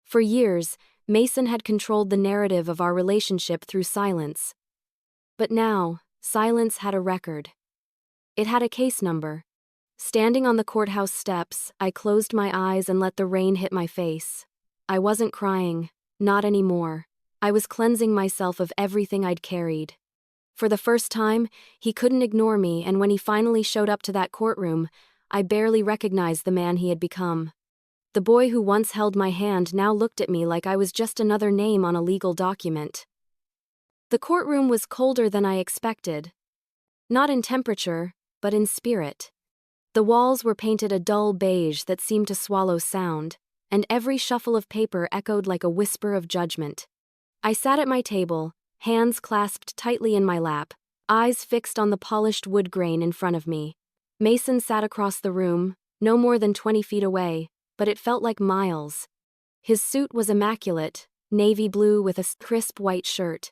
For years, Mason had controlled the narrative of our relationship through silence. But now, silence had a record. It had a case number. Standing on the courthouse steps, I closed my eyes and let the rain hit my face. I wasn't crying, not anymore. I was cleansing myself of everything I'd carried. For the first time, he couldn't ignore me, and when he finally showed up to that courtroom, I barely recognized the man he had become. The boy who once held my hand now looked at me like I was just another name on a legal document. The courtroom was colder than I expected. Not in temperature, but in spirit. The walls were painted a dull beige that seemed to swallow sound, and every shuffle of paper echoed like a whisper of judgment. I sat at my table, hands clasped tightly in my lap, eyes fixed on the polished wood grain in front of me. Mason sat across the room, no more than 20 feet away, but it felt like miles. His suit was immaculate, navy blue with a crisp white shirt.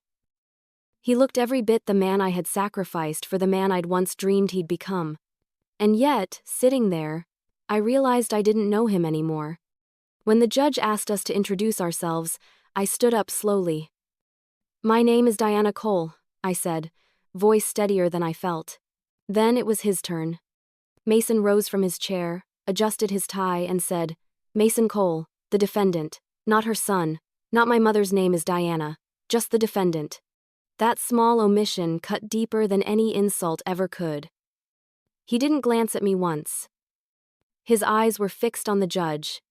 He looked every bit the man I had sacrificed for the man I'd once dreamed he'd become. And yet, sitting there, I realized I didn't know him anymore. When the judge asked us to introduce ourselves, I stood up slowly. "My name is Diana Cole," I said, voice steadier than I felt. Then it was his turn. Mason rose from his chair, adjusted his tie, and said, "Mason Cole, the defendant, not her son. Not my mother's name is Diana, just the defendant." That small omission cut deeper than any insult ever could. He didn't glance at me once. His eyes were fixed on the judge.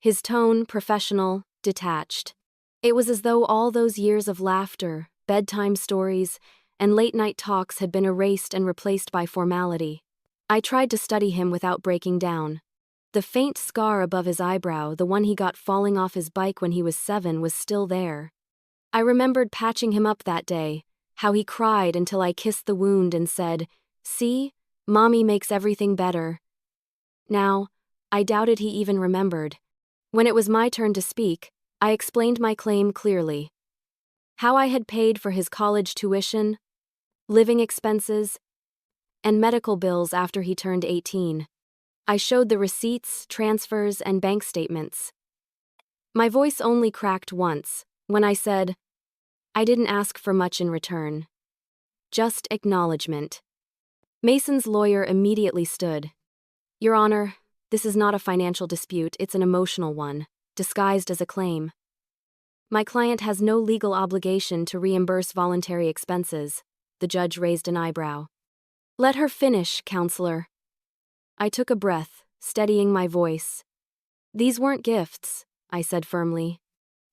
His tone professional, detached. It was as though all those years of laughter, bedtime stories, and late-night talks had been erased and replaced by formality. I tried to study him without breaking down. The faint scar above his eyebrow, the one he got falling off his bike when he was 7, was still there. I remembered patching him up that day, how he cried until I kissed the wound and said, "See, Mommy makes everything better." Now, I doubted he even remembered. When it was my turn to speak, I explained my claim clearly. How I had paid for his college tuition, living expenses, and medical bills after he turned 18. I showed the receipts, transfers, and bank statements. My voice only cracked once, when I said, "I didn't ask for much in return. Just acknowledgement." Mason's lawyer immediately stood. "Your Honor, this is not a financial dispute, it's an emotional one, disguised as a claim. My client has no legal obligation to reimburse voluntary expenses." The judge raised an eyebrow. "Let her finish, counselor." I took a breath, steadying my voice. "These weren't gifts," I said firmly.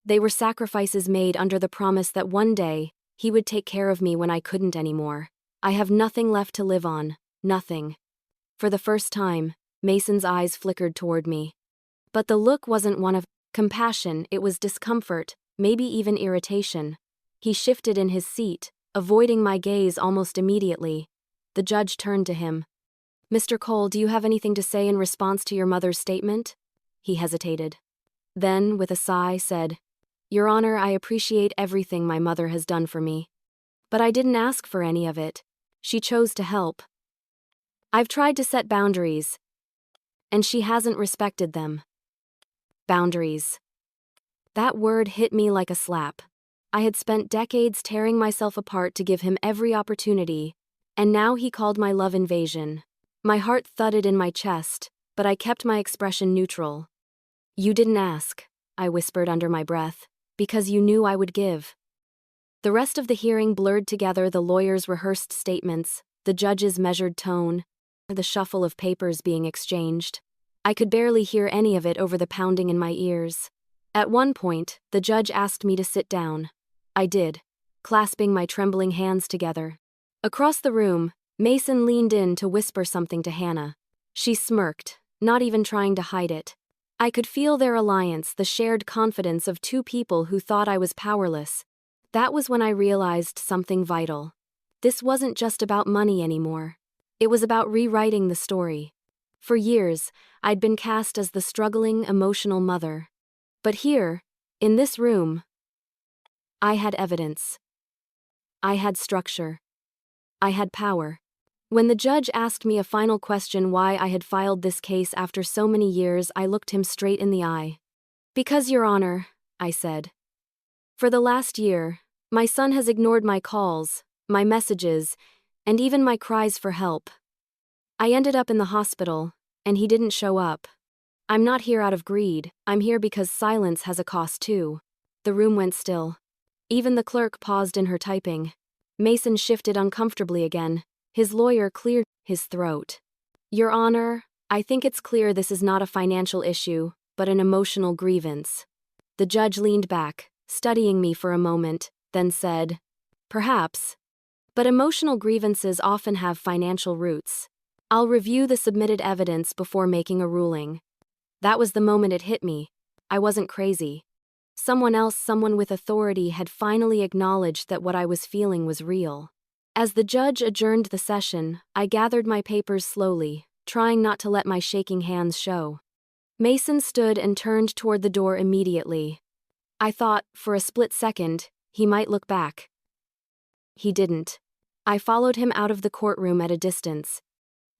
"They were sacrifices made under the promise that one day, he would take care of me when I couldn't anymore. I have nothing left to live on, nothing." For the first time, Mason's eyes flickered toward me. But the look wasn't one of compassion, it was discomfort, maybe even irritation. He shifted in his seat, avoiding my gaze almost immediately. The judge turned to him. "Mr. Cole, do you have anything to say in response to your mother's statement?" He hesitated. Then, with a sigh, said, "Your Honor, I appreciate everything my mother has done for me. But I didn't ask for any of it. She chose to help. I've tried to set boundaries, and she hasn't respected them." Boundaries. That word hit me like a slap. I had spent decades tearing myself apart to give him every opportunity, and now he called my love invasion. My heart thudded in my chest, but I kept my expression neutral. "You didn't ask," I whispered under my breath, "because you knew I would give." The rest of the hearing blurred together the lawyer's rehearsed statements, the judge's measured tone, the shuffle of papers being exchanged. I could barely hear any of it over the pounding in my ears. At one point, the judge asked me to sit down. I did, clasping my trembling hands together. Across the room, Mason leaned in to whisper something to Hannah. She smirked, not even trying to hide it. I could feel their alliance, the shared confidence of two people who thought I was powerless. That was when I realized something vital. This wasn't just about money anymore. It was about rewriting the story. For years, I'd been cast as the struggling, emotional mother. But here, in this room, I had evidence. I had structure. I had power. When the judge asked me a final question why I had filed this case after so many years, I looked him straight in the eye. Because, Your Honor, I said. For the last year, my son has ignored my calls, my messages, and even my cries for help. I ended up in the hospital, and he didn't show up. I'm not here out of greed, I'm here because silence has a cost too. The room went still. Even the clerk paused in her typing. Mason shifted uncomfortably again. His lawyer cleared his throat. Your Honor, I think it's clear this is not a financial issue, but an emotional grievance. The judge leaned back, studying me for a moment, then said, Perhaps. But emotional grievances often have financial roots. I'll review the submitted evidence before making a ruling. That was the moment it hit me. I wasn't crazy. Someone with authority had finally acknowledged that what I was feeling was real. As the judge adjourned the session, I gathered my papers slowly, trying not to let my shaking hands show. Mason stood and turned toward the door immediately. I thought, for a split second, he might look back. He didn't. I followed him out of the courtroom at a distance.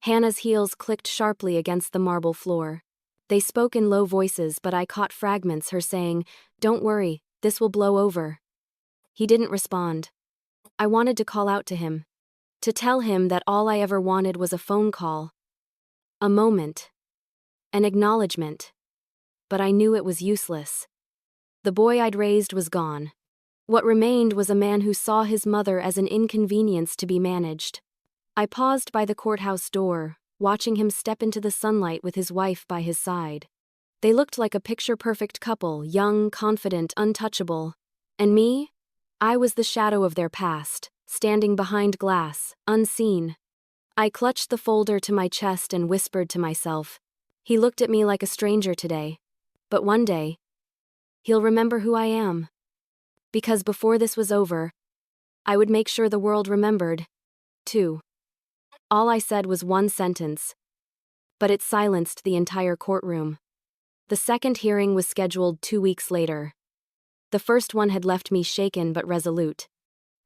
Hannah's heels clicked sharply against the marble floor. They spoke in low voices, but I caught fragments, her saying, Don't worry, this will blow over. He didn't respond. I wanted to call out to him. To tell him that all I ever wanted was a phone call. A moment. An acknowledgement. But I knew it was useless. The boy I'd raised was gone. What remained was a man who saw his mother as an inconvenience to be managed. I paused by the courthouse door, watching him step into the sunlight with his wife by his side. They looked like a picture-perfect couple, young, confident, untouchable. And me? I was the shadow of their past, standing behind glass, unseen. I clutched the folder to my chest and whispered to myself, He looked at me like a stranger today. But one day, he'll remember who I am. Because before this was over, I would make sure the world remembered, too. All I said was one sentence, but it silenced the entire courtroom. The second hearing was scheduled 2 weeks later. The first one had left me shaken but resolute.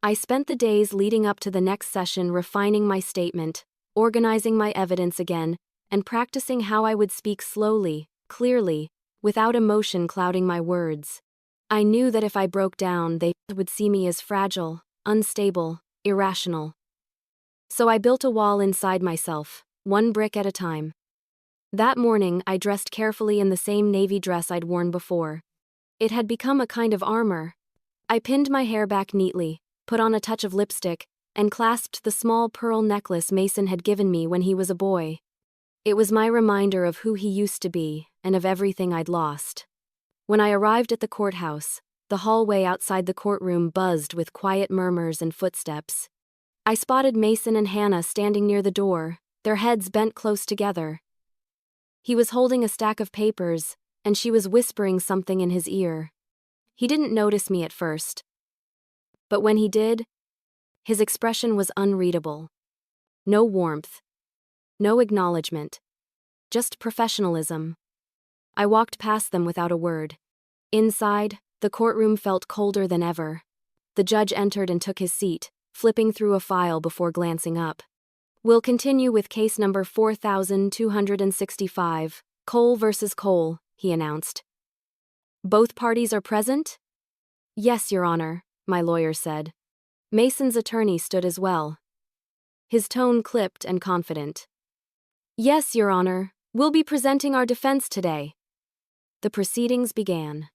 I spent the days leading up to the next session refining my statement, organizing my evidence again, and practicing how I would speak slowly, clearly, without emotion clouding my words. I knew that if I broke down, they would see me as fragile, unstable, irrational. So I built a wall inside myself, one brick at a time. That morning, I dressed carefully in the same navy dress I'd worn before. It had become a kind of armor. I pinned my hair back neatly, put on a touch of lipstick, and clasped the small pearl necklace Mason had given me when he was a boy. It was my reminder of who he used to be and of everything I'd lost. When I arrived at the courthouse, the hallway outside the courtroom buzzed with quiet murmurs and footsteps. I spotted Mason and Hannah standing near the door, their heads bent close together. He was holding a stack of papers, and she was whispering something in his ear. He didn't notice me at first. But when he did, his expression was unreadable. No warmth. No acknowledgement. Just professionalism. I walked past them without a word. Inside, the courtroom felt colder than ever. The judge entered and took his seat, flipping through a file before glancing up. We'll continue with case number 4265, Cole versus Cole, he announced. Both parties are present? Yes, Your Honor, my lawyer said. Mason's attorney stood as well. His tone clipped and confident. Yes, Your Honor, we'll be presenting our defense today. The proceedings began.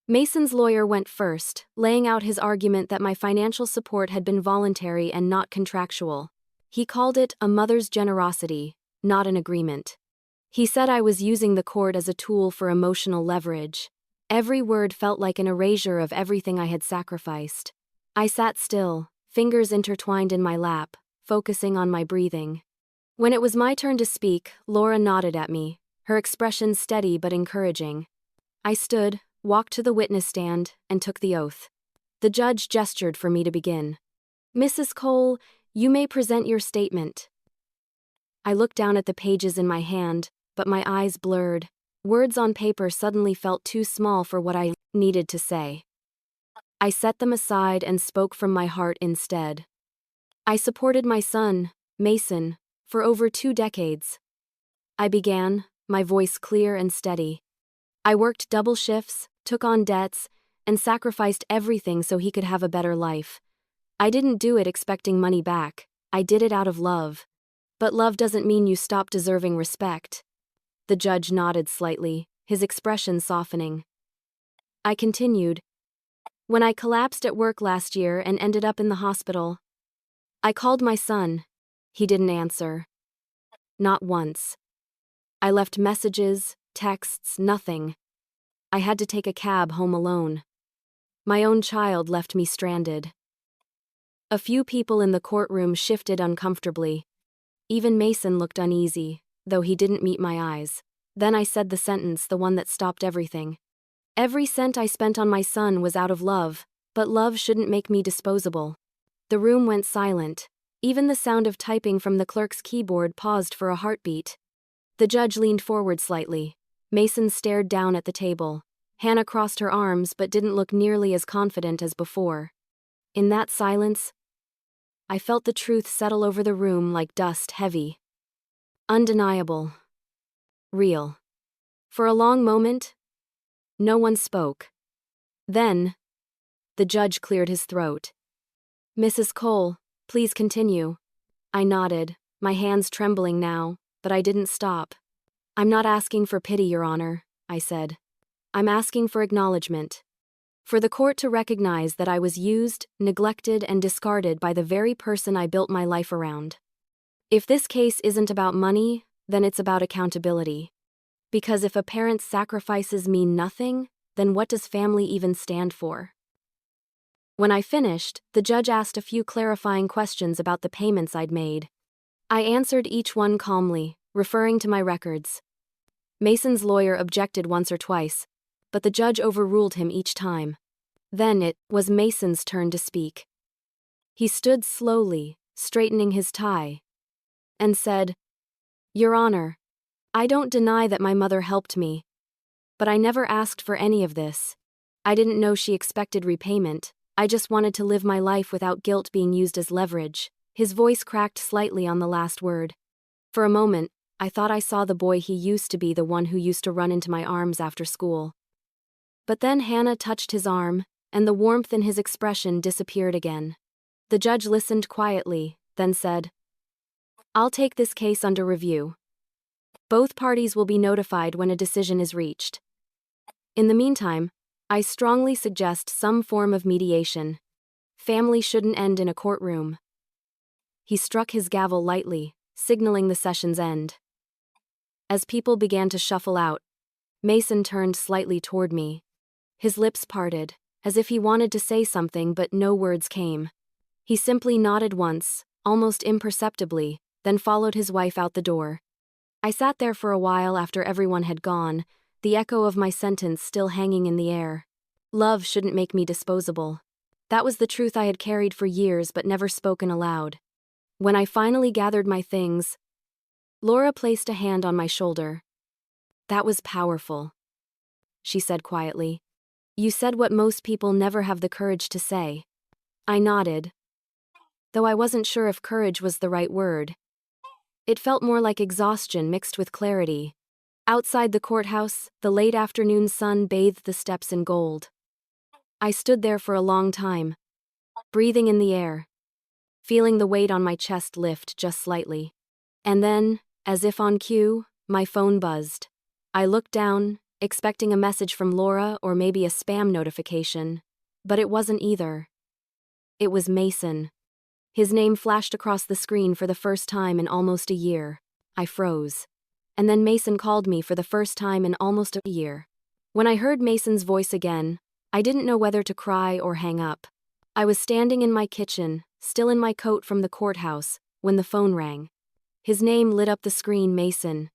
Mason's lawyer went first, laying out his argument that my financial support had been voluntary and not contractual. He called it a mother's generosity, not an agreement. He said I was using the court as a tool for emotional leverage. Every word felt like an erasure of everything I had sacrificed. I sat still, fingers intertwined in my lap, focusing on my breathing. When it was my turn to speak, Laura nodded at me, her expression steady but encouraging. I stood, walked to the witness stand, and took the oath. The judge gestured for me to begin. Mrs. Cole, You may present your statement. I looked down at the pages in my hand, but my eyes blurred. Words on paper suddenly felt too small for what I needed to say. I set them aside and spoke from my heart instead. I supported my son, Mason, for over 2 decades. I began, my voice clear and steady. I worked double shifts, took on debts, and sacrificed everything so he could have a better life. I didn't do it expecting money back. I did it out of love. But love doesn't mean you stop deserving respect. The judge nodded slightly, his expression softening. I continued. When I collapsed at work last year and ended up in the hospital, I called my son. He didn't answer. Not once. I left messages, texts, nothing. I had to take a cab home alone. My own child left me stranded. A few people in the courtroom shifted uncomfortably. Even Mason looked uneasy, though he didn't meet my eyes. Then I said the sentence, the one that stopped everything. Every cent I spent on my son was out of love, but love shouldn't make me disposable. The room went silent. Even the sound of typing from the clerk's keyboard paused for a heartbeat. The judge leaned forward slightly. Mason stared down at the table. Hannah crossed her arms but didn't look nearly as confident as before. In that silence, I felt the truth settle over the room like dust, heavy. Undeniable. Real. For a long moment, no one spoke. Then, the judge cleared his throat. Mrs. Cole, please continue. I nodded, my hands trembling now, but I didn't stop. I'm not asking for pity, Your Honor, I said. I'm asking for acknowledgement. For the court to recognize that I was used, neglected, and discarded by the very person I built my life around. If this case isn't about money, then it's about accountability. Because if a parent's sacrifices mean nothing, then what does family even stand for? When I finished, the judge asked a few clarifying questions about the payments I'd made. I answered each one calmly, referring to my records. Mason's lawyer objected once or twice, but the judge overruled him each time. Then it was Mason's turn to speak. He stood slowly, straightening his tie, and said, Your Honor, I don't deny that my mother helped me, but I never asked for any of this. I didn't know she expected repayment. I just wanted to live my life without guilt being used as leverage. His voice cracked slightly on the last word. For a moment, I thought I saw the boy he used to be, the one who used to run into my arms after school. But then Hannah touched his arm, and the warmth in his expression disappeared again. The judge listened quietly, then said, I'll take this case under review. Both parties will be notified when a decision is reached. In the meantime, I strongly suggest some form of mediation. Family shouldn't end in a courtroom. He struck his gavel lightly, signaling the session's end. As people began to shuffle out, Mason turned slightly toward me. His lips parted, as if he wanted to say something but no words came. He simply nodded once, almost imperceptibly, then followed his wife out the door. I sat there for a while after everyone had gone, the echo of my sentence still hanging in the air. Love shouldn't make me disposable. That was the truth I had carried for years but never spoken aloud. When I finally gathered my things, Laura placed a hand on my shoulder. That was powerful, she said quietly. You said what most people never have the courage to say. I nodded, though I wasn't sure if courage was the right word. It felt more like exhaustion mixed with clarity. Outside the courthouse, the late afternoon sun bathed the steps in gold. I stood there for a long time, breathing in the air, feeling the weight on my chest lift just slightly. And then, as if on cue, my phone buzzed. I looked down, expecting a message from Laura or maybe a spam notification, but it wasn't either. It was Mason. His name flashed across the screen for the first time in almost a year. I froze. And then Mason called me for the first time in almost a year. When I heard Mason's voice again, I didn't know whether to cry or hang up. I was standing in my kitchen, still in my coat from the courthouse, when the phone rang. His name lit up the screen, Mason.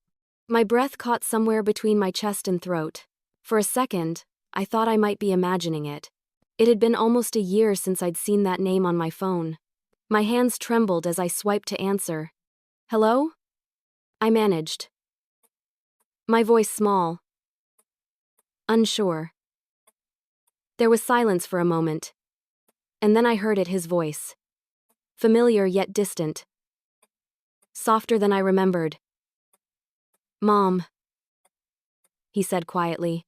My breath caught somewhere between my chest and throat. For a second, I thought I might be imagining it. It had been almost a year since I'd seen that name on my phone. My hands trembled as I swiped to answer. Hello? I managed. My voice small. Unsure. There was silence for a moment. And then I heard it, his voice. Familiar yet distant. Softer than I remembered. Mom, he said quietly.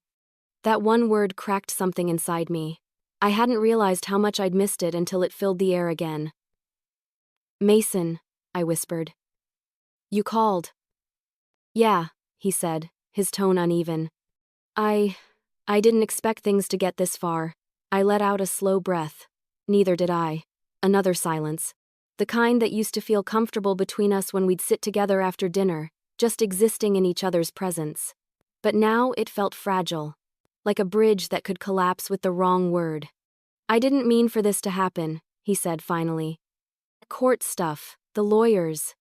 That one word cracked something inside me. I hadn't realized how much I'd missed it until it filled the air again. Mason, I whispered. You called. Yeah, he said, his tone uneven. I didn't expect things to get this far. I let out a slow breath. Neither did I. Another silence. The kind that used to feel comfortable between us when we'd sit together after dinner, just existing in each other's presence. But now it felt fragile, like a bridge that could collapse with the wrong word. I didn't mean for this to happen, he said finally. Court stuff, the lawyers.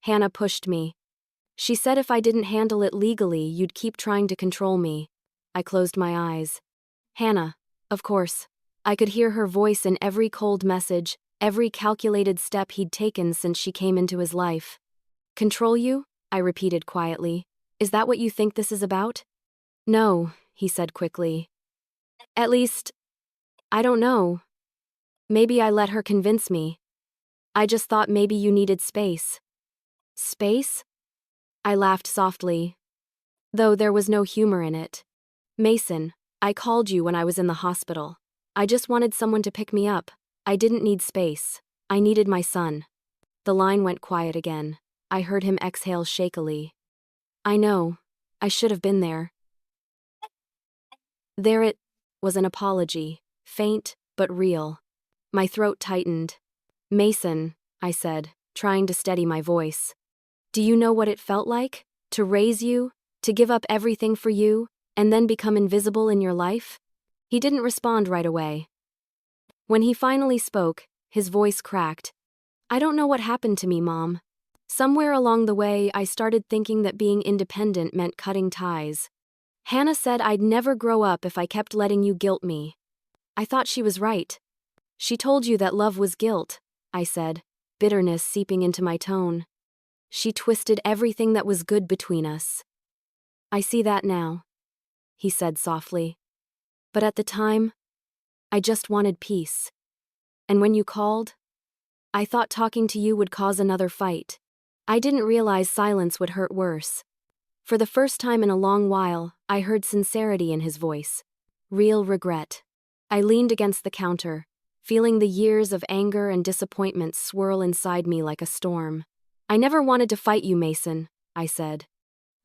Hannah pushed me. She said if I didn't handle it legally, you'd keep trying to control me. I closed my eyes. Hannah, of course. I could hear her voice in every cold message, every calculated step he'd taken since she came into his life. Control you? I repeated quietly. Is that what you think this is about? No, he said quickly. At least, I don't know. Maybe I let her convince me. I just thought maybe you needed space. Space? I laughed softly, though there was no humor in it. Mason, I called you when I was in the hospital. I just wanted someone to pick me up. I didn't need space. I needed my son. The line went quiet again. I heard him exhale shakily. I know. I should have been there. There it was, an apology, faint but real. My throat tightened. Mason, I said, trying to steady my voice. Do you know what it felt like? To raise you? To give up everything for you? And then become invisible in your life? He didn't respond right away. When he finally spoke, his voice cracked. I don't know what happened to me, Mom. Somewhere along the way, I started thinking that being independent meant cutting ties. Hannah said I'd never grow up if I kept letting you guilt me. I thought she was right. She told you that love was guilt, I said, bitterness seeping into my tone. She twisted everything that was good between us. I see that now, he said softly. But at the time, I just wanted peace. And when you called, I thought talking to you would cause another fight. I didn't realize silence would hurt worse. For the first time in a long while, I heard sincerity in his voice. Real regret. I leaned against the counter, feeling the years of anger and disappointment swirl inside me like a storm. I never wanted to fight you, Mason, I said.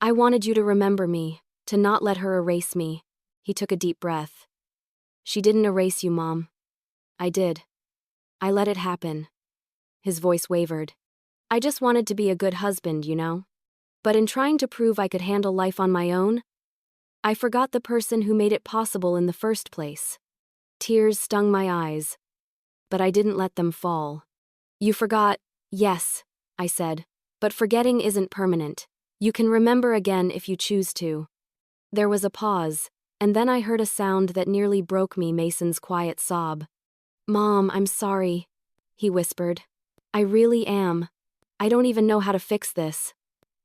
I wanted you to remember me, to not let her erase me. He took a deep breath. She didn't erase you, Mom. I did. I let it happen. His voice wavered. I just wanted to be a good husband, you know? But in trying to prove I could handle life on my own, I forgot the person who made it possible in the first place. Tears stung my eyes, but I didn't let them fall. You forgot, yes, I said, but forgetting isn't permanent. You can remember again if you choose to. There was a pause, and then I heard a sound that nearly broke me, Mason's quiet sob. Mom, I'm sorry, he whispered. I really am. I don't even know how to fix this.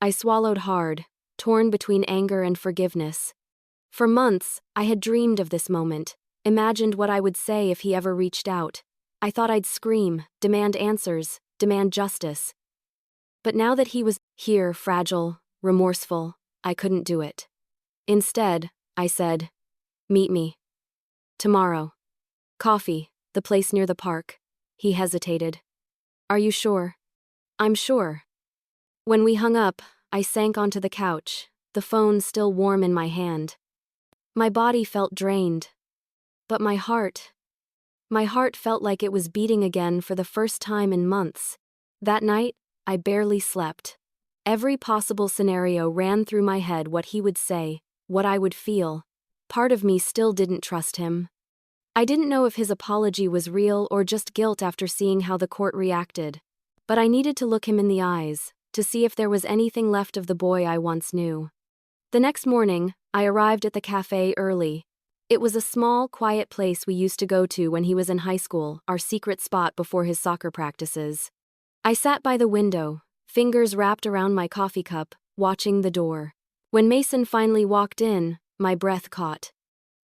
I swallowed hard, torn between anger and forgiveness. For months, I had dreamed of this moment, imagined what I would say if he ever reached out. I thought I'd scream, demand answers, demand justice. But now that he was here, fragile, remorseful, I couldn't do it. Instead, I said, meet me. Tomorrow. Coffee, the place near the park. He hesitated. Are you sure? I'm sure. When we hung up, I sank onto the couch, the phone still warm in my hand. My body felt drained. But my heart felt like it was beating again for the first time in months. That night, I barely slept. Every possible scenario ran through my head: what he would say, what I would feel. Part of me still didn't trust him. I didn't know if his apology was real or just guilt after seeing how the court reacted. But I needed to look him in the eyes, to see if there was anything left of the boy I once knew. The next morning, I arrived at the cafe early. It was a small, quiet place we used to go to when he was in high school, our secret spot before his soccer practices. I sat by the window, fingers wrapped around my coffee cup, watching the door. When Mason finally walked in, my breath caught.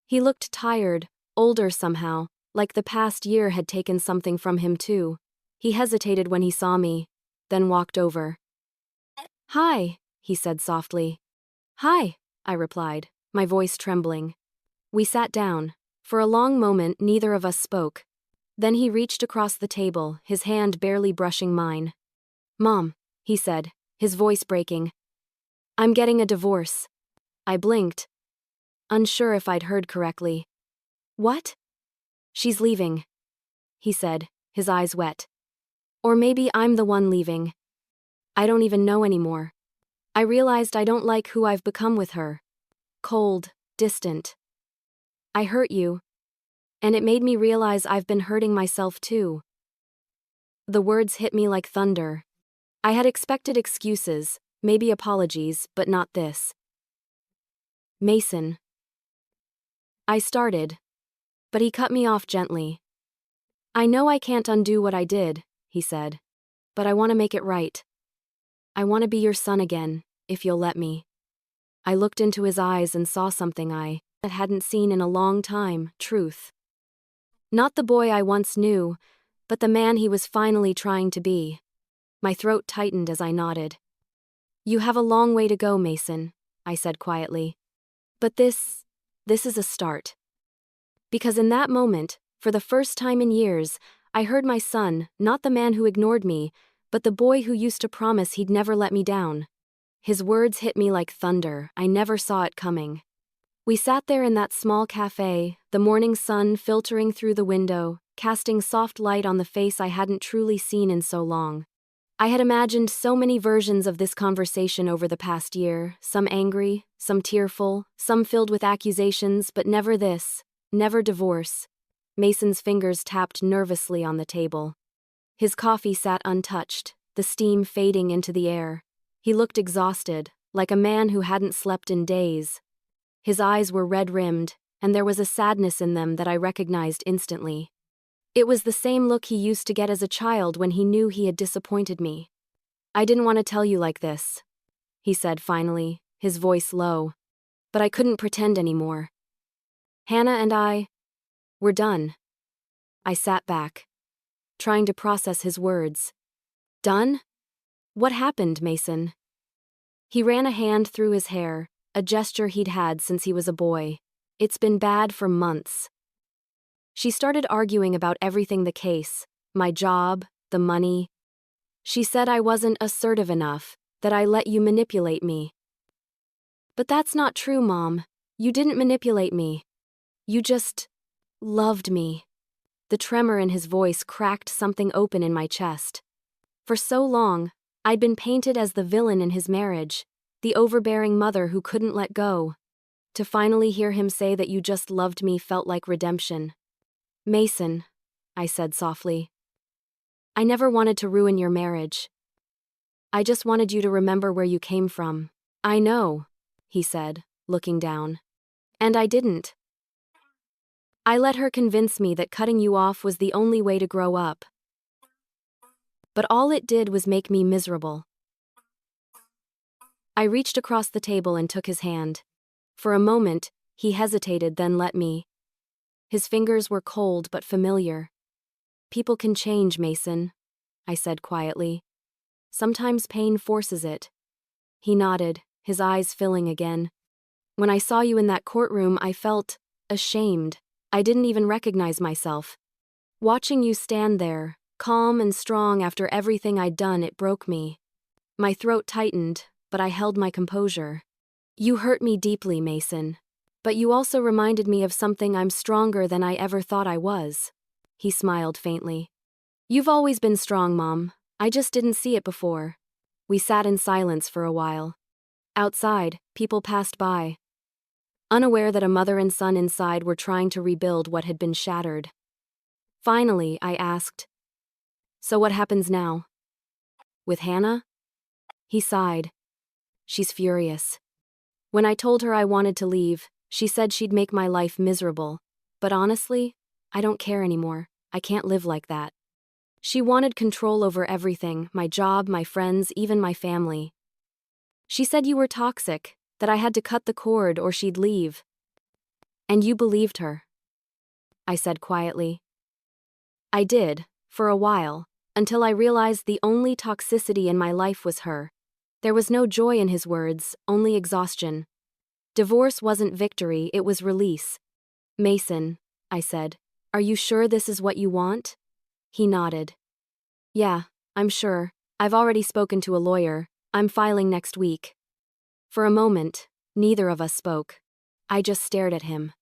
He looked tired, older somehow, like the past year had taken something from him too. He hesitated when he saw me, then walked over. "Hi," he said softly. "Hi," I replied, my voice trembling. We sat down. For a long moment, neither of us spoke. Then he reached across the table, his hand barely brushing mine. "Mom," he said, his voice breaking. "I'm getting a divorce." I blinked, unsure if I'd heard correctly. "What?" "She's leaving," he said, his eyes wet. "Or maybe I'm the one leaving. I don't even know anymore." I realized I don't like who I've become with her. Cold, distant. "I hurt you." And it made me realize I've been hurting myself too. The words hit me like thunder. I had expected excuses, maybe apologies, but not this. "Mason." I started, but he cut me off gently. "I know I can't undo what I did," he said, "but I want to make it right. I want to be your son again, if you'll let me." I looked into his eyes and saw something I hadn't seen in a long time, truth. Not the boy I once knew, but the man he was finally trying to be. My throat tightened as I nodded. "You have a long way to go, Mason," I said quietly. "But this is a start." Because in that moment, for the first time in years, I heard my son, not the man who ignored me, but the boy who used to promise he'd never let me down. His words hit me like thunder. I never saw it coming. We sat there in that small cafe, the morning sun filtering through the window, casting soft light on the face I hadn't truly seen in so long. I had imagined so many versions of this conversation over the past year, some angry, some tearful, some filled with accusations, but never this, never divorce. Mason's fingers tapped nervously on the table. His coffee sat untouched, the steam fading into the air. He looked exhausted, like a man who hadn't slept in days. His eyes were red-rimmed, and there was a sadness in them that I recognized instantly. It was the same look he used to get as a child when he knew he had disappointed me. "I didn't want to tell you like this," he said finally, his voice low. "But I couldn't pretend anymore. Hannah and we're done." I sat back, trying to process his words. "Done? What happened, Mason?" He ran a hand through his hair, a gesture he'd had since he was a boy. "It's been bad for months." She started arguing about everything: the case, my job, the money. She said I wasn't assertive enough, that I let you manipulate me. "But that's not true, Mom. You didn't manipulate me. You just loved me." The tremor in his voice cracked something open in my chest. For so long, I'd been painted as the villain in his marriage, the overbearing mother who couldn't let go. To finally hear him say that you just loved me felt like redemption. "Mason," I said softly, "I never wanted to ruin your marriage. I just wanted you to remember where you came from." "I know," he said, looking down. "And I didn't. I let her convince me that cutting you off was the only way to grow up. But all it did was make me miserable." I reached across the table and took his hand. For a moment, he hesitated, then let me. His fingers were cold but familiar. "People can change, Mason," I said quietly. "Sometimes pain forces it." He nodded, his eyes filling again. "When I saw you in that courtroom, I felt ashamed. I didn't even recognize myself. Watching you stand there, calm and strong after everything I'd done, it broke me." My throat tightened, but I held my composure. "You hurt me deeply, Mason. But you also reminded me of something: I'm stronger than I ever thought I was." He smiled faintly. "You've always been strong, Mom. I just didn't see it before." We sat in silence for a while. Outside, people passed by, unaware that a mother and son inside were trying to rebuild what had been shattered. Finally, I asked, "So what happens now? With Hannah?" He sighed. "She's furious. When I told her I wanted to leave, She said she'd make my life miserable. But honestly, I don't care anymore. I can't live like that. She wanted control over everything, my job, my friends, even my family. She said you were toxic, that I had to cut the cord or she'd leave. And you believed her. I said quietly. I did, for a while, until I realized the only toxicity in my life was her. There was no joy in his words, only exhaustion. Divorce wasn't victory, it was release. Mason, I said, are you sure this is what you want? He nodded. Yeah, I'm sure. I've already spoken to a lawyer. I'm filing next week. For a moment, neither of us spoke. I just stared at him.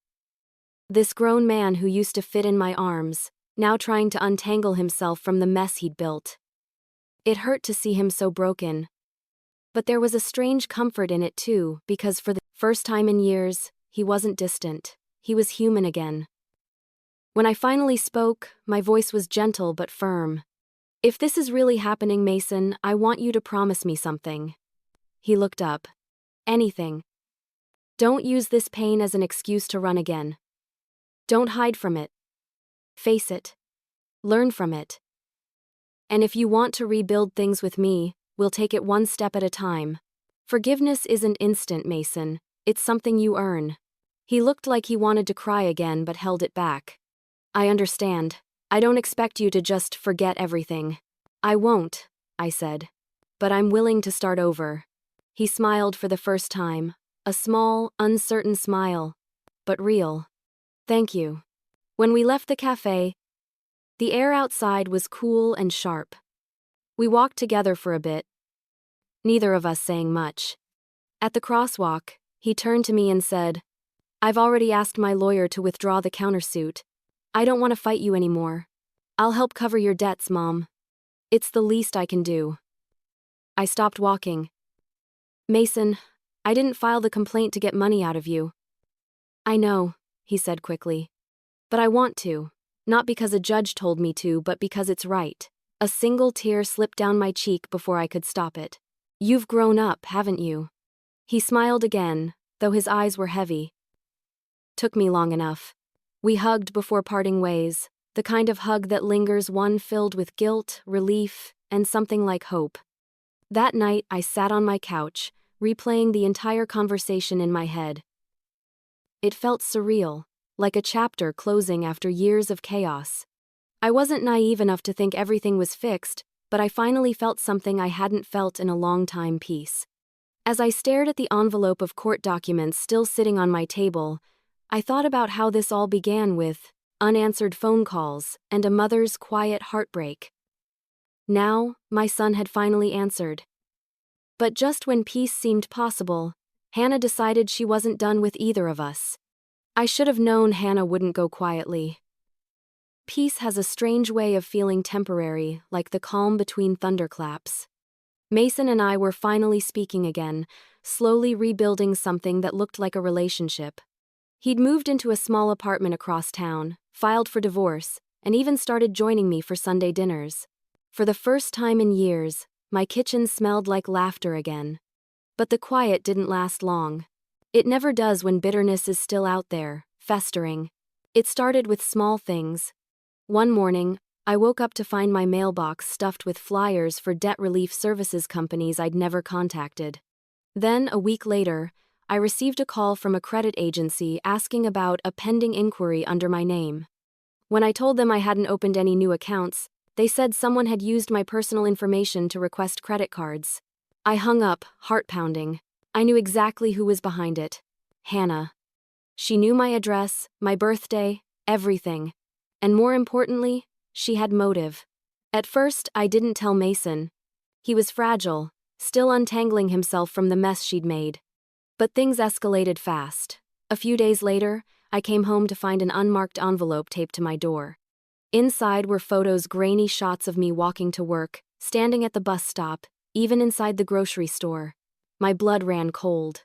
This grown man who used to fit in my arms, now trying to untangle himself from the mess he'd built. It hurt to see him so broken. But there was a strange comfort in it too, because for the first time in years, he wasn't distant. He was human again. When I finally spoke, my voice was gentle but firm. If this is really happening, Mason, I want you to promise me something. He looked up. Anything. Don't use this pain as an excuse to run again. Don't hide from it. Face it. Learn from it. And if you want to rebuild things with me, we'll take it one step at a time. Forgiveness isn't instant, Mason. It's something you earn. He looked like he wanted to cry again but held it back. I understand. I don't expect you to just forget everything. I won't, I said. But I'm willing to start over. He smiled for the first time. A small, uncertain smile. But real. Thank you. When we left the cafe, the air outside was cool and sharp. We walked together for a bit, neither of us saying much. At the crosswalk, he turned to me and said, I've already asked my lawyer to withdraw the countersuit. I don't want to fight you anymore. I'll help cover your debts, Mom. It's the least I can do. I stopped walking. Mason, I didn't file the complaint to get money out of you. I know, he said quickly. But I want to, not because a judge told me to, but because it's right. A single tear slipped down my cheek before I could stop it. You've grown up, haven't you? He smiled again, though his eyes were heavy. Took me long enough. We hugged before parting ways, the kind of hug that lingers, one filled with guilt, relief, and something like hope. That night, I sat on my couch, replaying the entire conversation in my head. It felt surreal, like a chapter closing after years of chaos. I wasn't naive enough to think everything was fixed, but I finally felt something I hadn't felt in a long time: peace. As I stared at the envelope of court documents still sitting on my table, I thought about how this all began with unanswered phone calls and a mother's quiet heartbreak. Now, my son had finally answered. But just when peace seemed possible, Hannah decided she wasn't done with either of us. I should have known Hannah wouldn't go quietly. Peace has a strange way of feeling temporary, like the calm between thunderclaps. Mason and I were finally speaking again, slowly rebuilding something that looked like a relationship. He'd moved into a small apartment across town, filed for divorce, and even started joining me for Sunday dinners. For the first time in years, my kitchen smelled like laughter again. But the quiet didn't last long. It never does when bitterness is still out there, festering. It started with small things. One morning, I woke up to find my mailbox stuffed with flyers for debt relief services companies I'd never contacted. Then, a week later, I received a call from a credit agency asking about a pending inquiry under my name. When I told them I hadn't opened any new accounts, they said someone had used my personal information to request credit cards. I hung up, heart pounding. I knew exactly who was behind it. Hannah. She knew my address, my birthday, everything. And more importantly, she had motive. At first, I didn't tell Mason. He was fragile, still untangling himself from the mess she'd made. But things escalated fast. A few days later, I came home to find an unmarked envelope taped to my door. Inside were photos, grainy shots of me walking to work, standing at the bus stop, even inside the grocery store. My blood ran cold.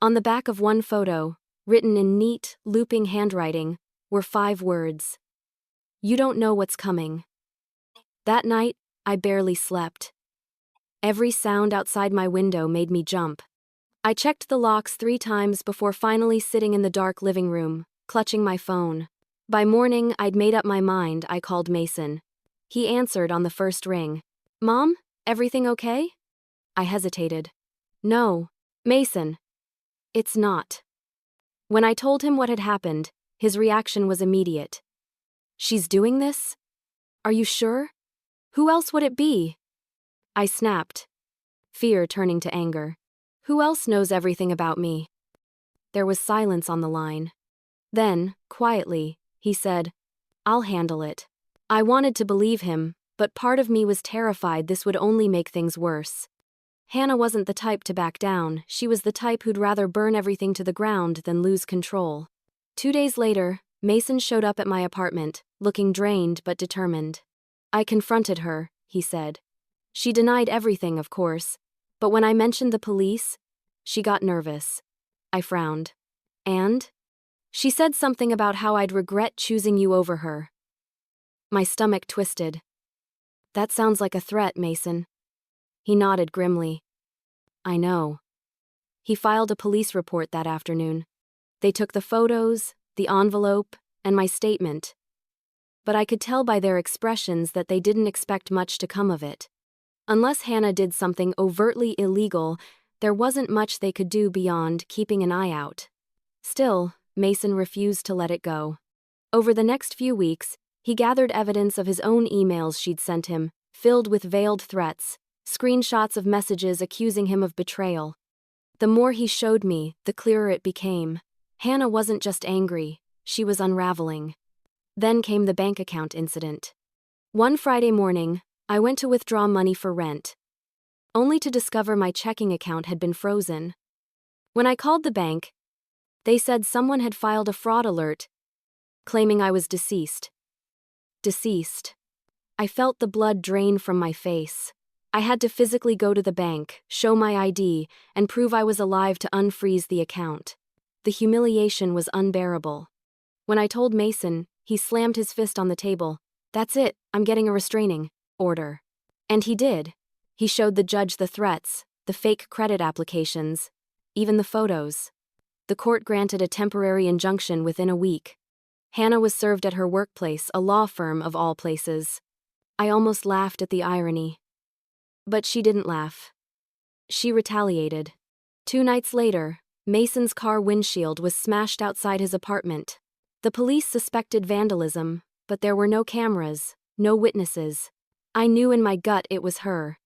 On the back of one photo, written in neat, looping handwriting, were 5 words. You don't know what's coming. That night, I barely slept. Every sound outside my window made me jump. I checked the locks 3 times before finally sitting in the dark living room, clutching my phone. By morning, I'd made up my mind. I called Mason. He answered on the first ring. "Mom, everything okay?" I hesitated. "No, Mason. It's not." When I told him what had happened, his reaction was immediate. "She's doing this? Are you sure? Who else would it be?" I snapped, fear turning to anger. "Who else knows everything about me?" There was silence on the line. Then, quietly, he said, "I'll handle it." I wanted to believe him, but part of me was terrified this would only make things worse. Hannah wasn't the type to back down. She was the type who'd rather burn everything to the ground than lose control. 2 days later, Mason showed up at my apartment, looking drained but determined. I confronted her, he said. She denied everything, of course, but when I mentioned the police, she got nervous. I frowned. "And?" "She said something about how I'd regret choosing you over her." My stomach twisted. "That sounds like a threat, Mason." He nodded grimly. "I know." He filed a police report that afternoon. They took the photos, the envelope, and my statement. But I could tell by their expressions that they didn't expect much to come of it. Unless Hannah did something overtly illegal, there wasn't much they could do beyond keeping an eye out. Still, Mason refused to let it go. Over the next few weeks, he gathered evidence of his own emails she'd sent him, filled with veiled threats, screenshots of messages accusing him of betrayal. The more he showed me, the clearer it became. Hannah wasn't just angry, she was unraveling. Then came the bank account incident. One Friday morning, I went to withdraw money for rent, only to discover my checking account had been frozen. When I called the bank, they said someone had filed a fraud alert, claiming I was deceased. Deceased. I felt the blood drain from my face. I had to physically go to the bank, show my ID, and prove I was alive to unfreeze the account. The humiliation was unbearable. When I told Mason, he slammed his fist on the table. "That's it, I'm getting a restraining order." And he did. He showed the judge the threats, the fake credit applications, even the photos. The court granted a temporary injunction within a week. Hannah was served at her workplace, a law firm of all places. I almost laughed at the irony. But she didn't laugh. She retaliated. 2 nights later, Mason's car windshield was smashed outside his apartment. The police suspected vandalism, but there were no cameras, no witnesses. I knew in my gut it was her.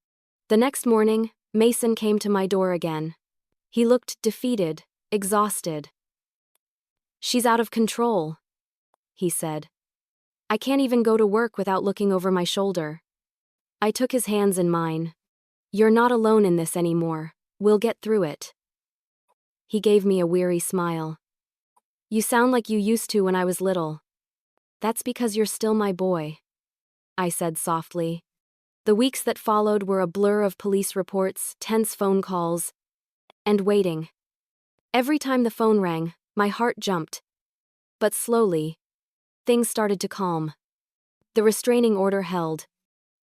The next morning, Mason came to my door again. He looked defeated, exhausted. "She's out of control," he said. "I can't even go to work without looking over my shoulder." I took his hands in mine. "You're not alone in this anymore. We'll get through it." He gave me a weary smile. "You sound like you used to when I was little." "That's because you're still my boy," I said softly. The weeks that followed were a blur of police reports, tense phone calls, and waiting. Every time the phone rang, my heart jumped. But slowly, things started to calm. The restraining order held.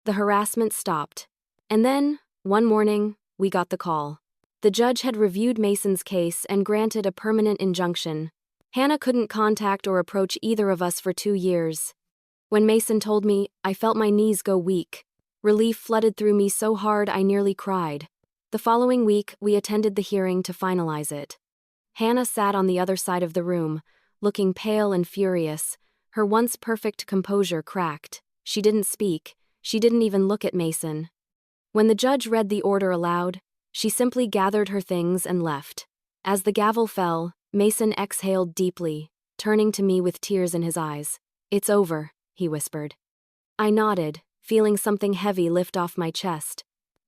The harassment stopped. And then, one morning, we got the call. The judge had reviewed Mason's case and granted a permanent injunction. Hannah couldn't contact or approach either of us for 2 years. When Mason told me, I felt my knees go weak. Relief flooded through me so hard I nearly cried. The following week, we attended the hearing to finalize it. Hannah sat on the other side of the room, looking pale and furious. Her once perfect composure cracked. She didn't speak. She didn't even look at Mason. When the judge read the order aloud, she simply gathered her things and left. As the gavel fell, Mason exhaled deeply, turning to me with tears in his eyes. "It's over," he whispered. I nodded, feeling something heavy lift off my chest.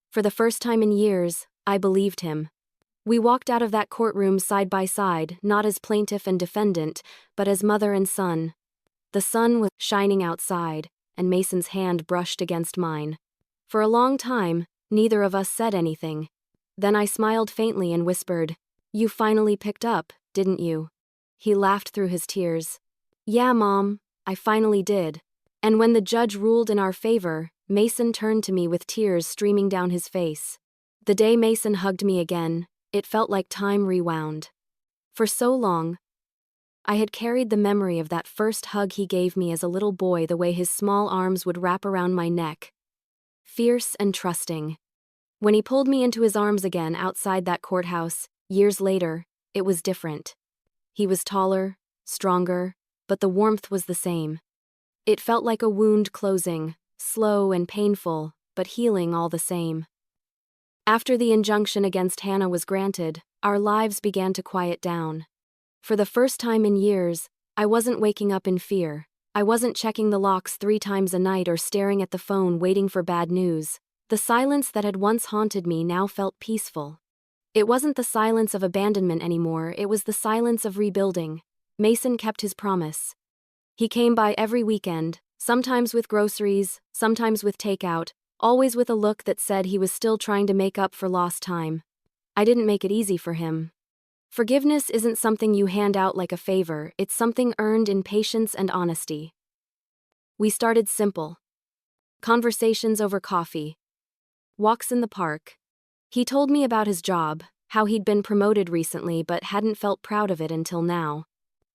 For the first time in years, I believed him. We walked out of that courtroom side by side, not as plaintiff and defendant, but as mother and son. The sun was shining outside, and Mason's hand brushed against mine. For a long time, neither of us said anything. Then I smiled faintly and whispered, "You finally picked up, didn't you?" He laughed through his tears. "Yeah, Mom, I finally did." And when the judge ruled in our favor, Mason turned to me with tears streaming down his face. The day Mason hugged me again, It felt like time rewound. For so long, I had carried the memory of that first hug he gave me as a little boy, the way his small arms would wrap around my neck. Fierce and trusting. When he pulled me into his arms again outside that courthouse, years later, it was different. He was taller, stronger, but the warmth was the same. It felt like a wound closing, slow and painful, but healing all the same. After the injunction against Hannah was granted, our lives began to quiet down. For the first time in years, I wasn't waking up in fear. I wasn't checking the locks 3 times a night or staring at the phone waiting for bad news. The silence that had once haunted me now felt peaceful. It wasn't the silence of abandonment anymore, it was the silence of rebuilding. Mason kept his promise. He came by every weekend, sometimes with groceries, sometimes with takeout, always with a look that said he was still trying to make up for lost time. I didn't make it easy for him. Forgiveness isn't something you hand out like a favor, it's something earned in patience and honesty. We started simple. Conversations over coffee. Walks in the park. He told me about his job, how he'd been promoted recently but hadn't felt proud of it until now.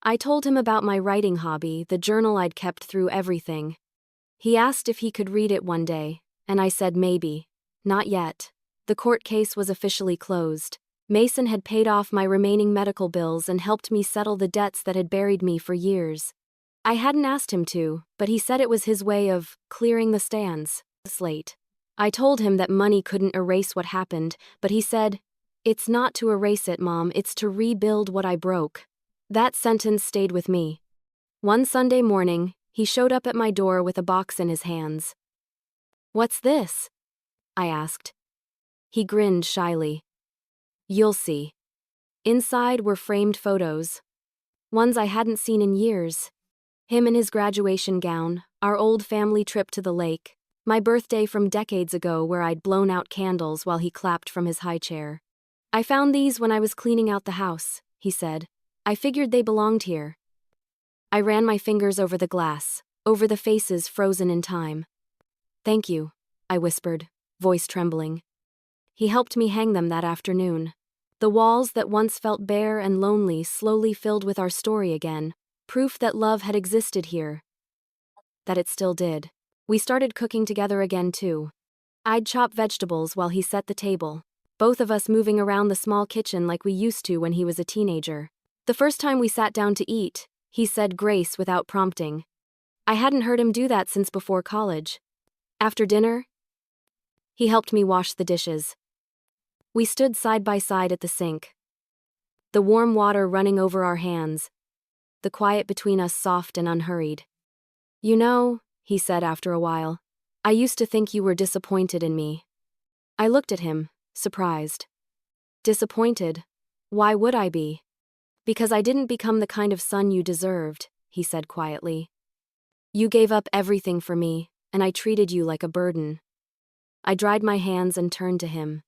I told him about my writing hobby, the journal I'd kept through everything. He asked if he could read it one day, and I said maybe. Not yet. The court case was officially closed. Mason had paid off my remaining medical bills and helped me settle the debts that had buried me for years. I hadn't asked him to, but he said it was his way of clearing the slate. I told him that money couldn't erase what happened, but he said, "It's not to erase it, Mom, it's to rebuild what I broke." That sentence stayed with me. One Sunday morning, he showed up at my door with a box in his hands. "What's this?" I asked. He grinned shyly. "You'll see." Inside were framed photos. Ones I hadn't seen in years. Him in his graduation gown, our old family trip to the lake, my birthday from decades ago where I'd blown out candles while he clapped from his high chair. "I found these when I was cleaning out the house," he said. "I figured they belonged here." I ran my fingers over the glass, over the faces frozen in time. "Thank you," I whispered, voice trembling. He helped me hang them that afternoon. The walls that once felt bare and lonely slowly filled with our story again, proof that love had existed here. That it still did. We started cooking together again too. I'd chop vegetables while he set the table, both of us moving around the small kitchen like we used to when he was a teenager. The first time we sat down to eat, he said grace without prompting. I hadn't heard him do that since before college. After dinner, he helped me wash the dishes. We stood side by side at the sink. The warm water running over our hands. The quiet between us soft and unhurried. "You know," he said after a while, "I used to think you were disappointed in me." I looked at him, surprised. Disappointed? Why would I be? "Because I didn't become the kind of son you deserved," he said quietly. "You gave up everything for me, and I treated you like a burden." I dried my hands and turned to him.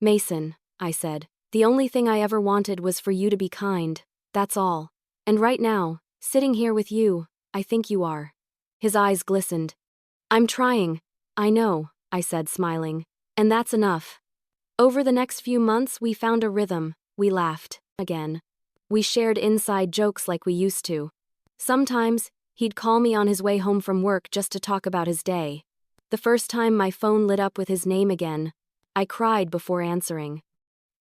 "Mason," I said, "the only thing I ever wanted was for you to be kind, that's all. And right now, sitting here with you, I think you are." His eyes glistened. "I'm trying." "I know," I said, smiling. "And that's enough." Over the next few months, we found a rhythm. We laughed, again. We shared inside jokes like we used to. Sometimes, he'd call me on his way home from work just to talk about his day. The first time my phone lit up with his name again, I cried before answering.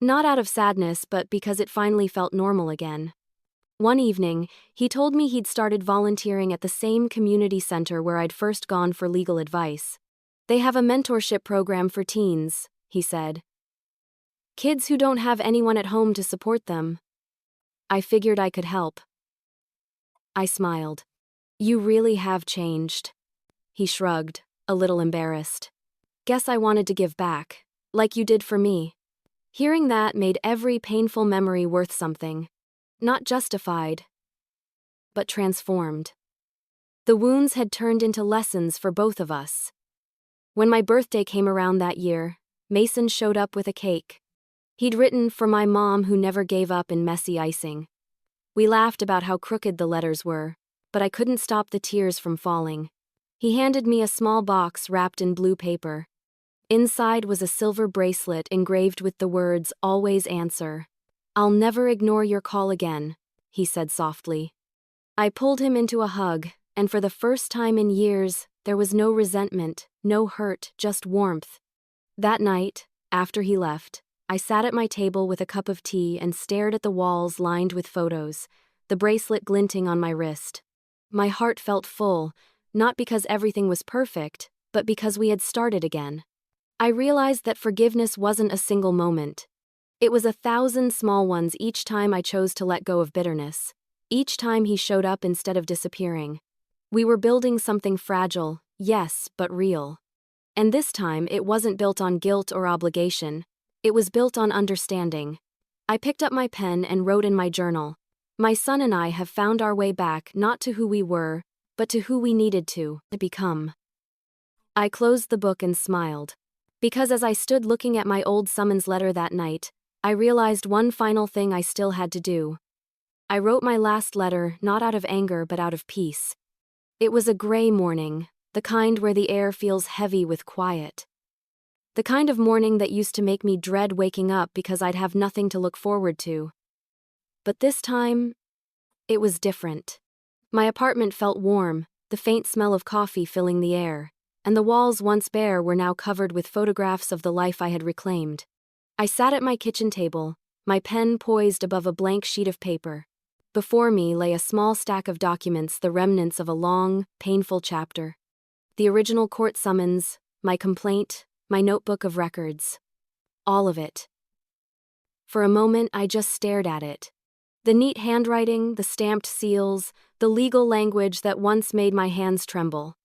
Not out of sadness, but because it finally felt normal again. One evening, he told me he'd started volunteering at the same community center where I'd first gone for legal advice. "They have a mentorship program for teens," he said. "Kids who don't have anyone at home to support them." I figured I could help. I smiled. "You really have changed." He shrugged, a little embarrassed. "Guess I wanted to give back. Like you did for me." Hearing that made every painful memory worth something. Not justified, but transformed. The wounds had turned into lessons for both of us. When my birthday came around that year, Mason showed up with a cake. He'd written "For my mom who never gave up" in messy icing. We laughed about how crooked the letters were, but I couldn't stop the tears from falling. He handed me a small box wrapped in blue paper. Inside was a silver bracelet engraved with the words, "Always answer." "I'll never ignore your call again," he said softly. I pulled him into a hug, and for the first time in years, there was no resentment, no hurt, just warmth. That night, after he left, I sat at my table with a cup of tea and stared at the walls lined with photos, the bracelet glinting on my wrist. My heart felt full, not because everything was perfect, but because we had started again. I realized that forgiveness wasn't a single moment. It was 1,000 small ones each time I chose to let go of bitterness. Each time he showed up instead of disappearing. We were building something fragile, yes, but real. And this time, it wasn't built on guilt or obligation. It was built on understanding. I picked up my pen and wrote in my journal, "My son and I have found our way back not to who we were, but to who we needed to become." I closed the book and smiled. Because as I stood looking at my old summons letter that night, I realized one final thing I still had to do. I wrote my last letter not out of anger but out of peace. It was a gray morning, the kind where the air feels heavy with quiet. The kind of morning that used to make me dread waking up because I'd have nothing to look forward to. But this time, it was different. My apartment felt warm, the faint smell of coffee filling the air, and the walls once bare were now covered with photographs of the life I had reclaimed. I sat at my kitchen table, my pen poised above a blank sheet of paper. Before me lay a small stack of documents, the remnants of a long, painful chapter. The original court summons, my complaint, my notebook of records. All of it. For a moment I just stared at it. The neat handwriting, the stamped seals, the legal language that once made my hands tremble.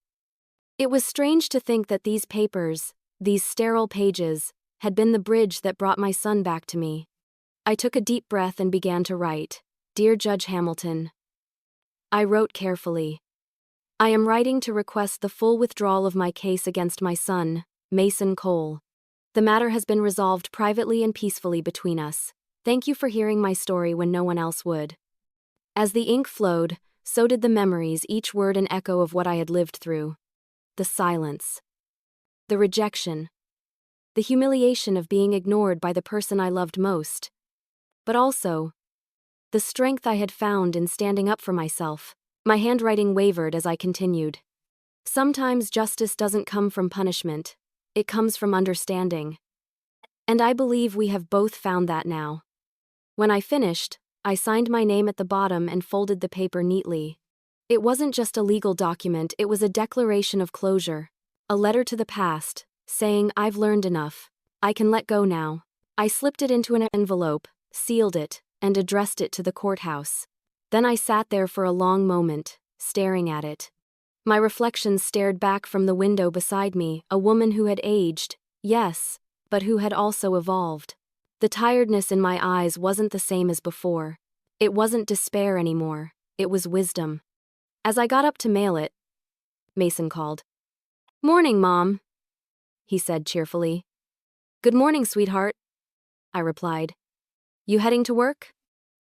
It was strange to think that these papers, these sterile pages, had been the bridge that brought my son back to me. I took a deep breath and began to write. "Dear Judge Hamilton." I wrote carefully. "I am writing to request the full withdrawal of my case against my son, Mason Cole. The matter has been resolved privately and peacefully between us. Thank you for hearing my story when no one else would." As the ink flowed, so did the memories, each word an echo of what I had lived through. The silence. The rejection. The humiliation of being ignored by the person I loved most. But also, the strength I had found in standing up for myself. My handwriting wavered as I continued. Sometimes justice doesn't come from punishment. It comes from understanding. And I believe we have both found that now. When I finished, I signed my name at the bottom and folded the paper neatly. It wasn't just a legal document, it was a declaration of closure. A letter to the past, saying, "I've learned enough. I can let go now." I slipped it into an envelope, sealed it, and addressed it to the courthouse. Then I sat there for a long moment, staring at it. My reflections stared back from the window beside me, a woman who had aged, yes, but who had also evolved. The tiredness in my eyes wasn't the same as before. It wasn't despair anymore, it was wisdom. As I got up to mail it, Mason called. "Morning, Mom," he said cheerfully. "Good morning, sweetheart," I replied. "You heading to work?"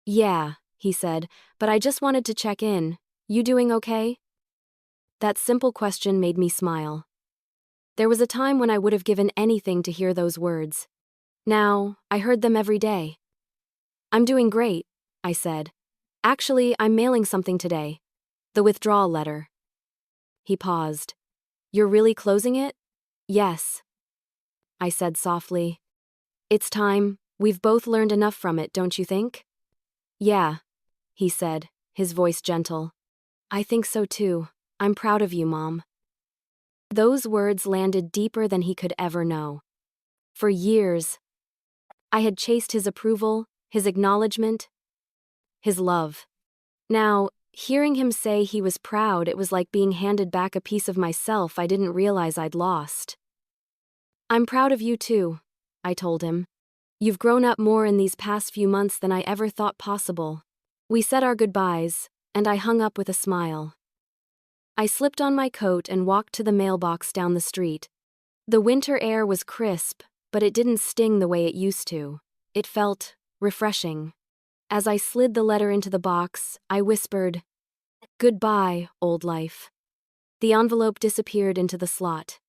"Yeah," he said, "but I just wanted to check in. You doing okay?" That simple question made me smile. There was a time when I would have given anything to hear those words. Now, I heard them every day. "I'm doing great," I said. "Actually, I'm mailing something today. The withdrawal letter." He paused. "You're really closing it?" "Yes," I said softly. "It's time. We've both learned enough from it, don't you think?" "Yeah," he said, his voice gentle. "I think so too. I'm proud of you, Mom." Those words landed deeper than he could ever know. For years, I had chased his approval, his acknowledgement, his love. Now, hearing him say he was proud, it was like being handed back a piece of myself I didn't realize I'd lost. "I'm proud of you too," I told him. "You've grown up more in these past few months than I ever thought possible." We said our goodbyes, and I hung up with a smile. I slipped on my coat and walked to the mailbox down the street. The winter air was crisp, but it didn't sting the way it used to. It felt refreshing. As I slid the letter into the box, I whispered, "Goodbye, old life." The envelope disappeared into the slot.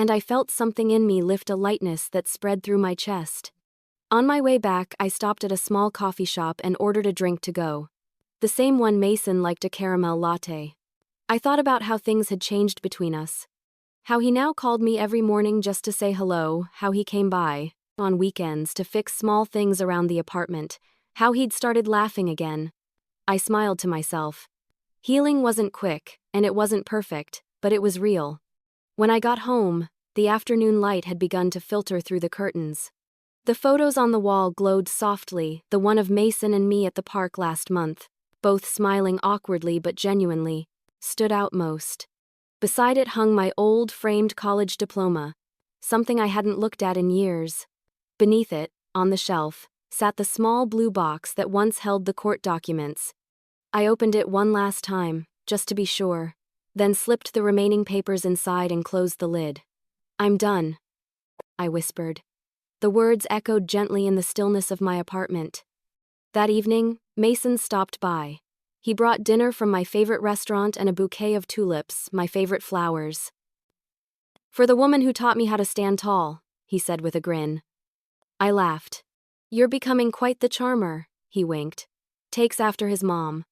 and I felt something in me lift, a lightness that spread through my chest. On my way back, I stopped at a small coffee shop and ordered a drink to go. The same one. Mason liked a caramel latte. I thought about how things had changed between us. How he now called me every morning just to say hello, how he came by on weekends to fix small things around the apartment, how he'd started laughing again. I smiled to myself. Healing wasn't quick, and it wasn't perfect, but it was real. When I got home, the afternoon light had begun to filter through the curtains. The photos on the wall glowed softly, the one of Mason and me at the park last month, both smiling awkwardly but genuinely, stood out most. Beside it hung my old framed college diploma, something I hadn't looked at in years. Beneath it, on the shelf, sat the small blue box that once held the court documents. I opened it one last time, just to be sure, then slipped the remaining papers inside and closed the lid. "I'm done," I whispered. The words echoed gently in the stillness of my apartment. That evening, Mason stopped by. He brought dinner from my favorite restaurant and a bouquet of tulips, my favorite flowers. "For the woman who taught me how to stand tall," he said with a grin. I laughed. "You're becoming quite the charmer," he winked. "Takes after his mom."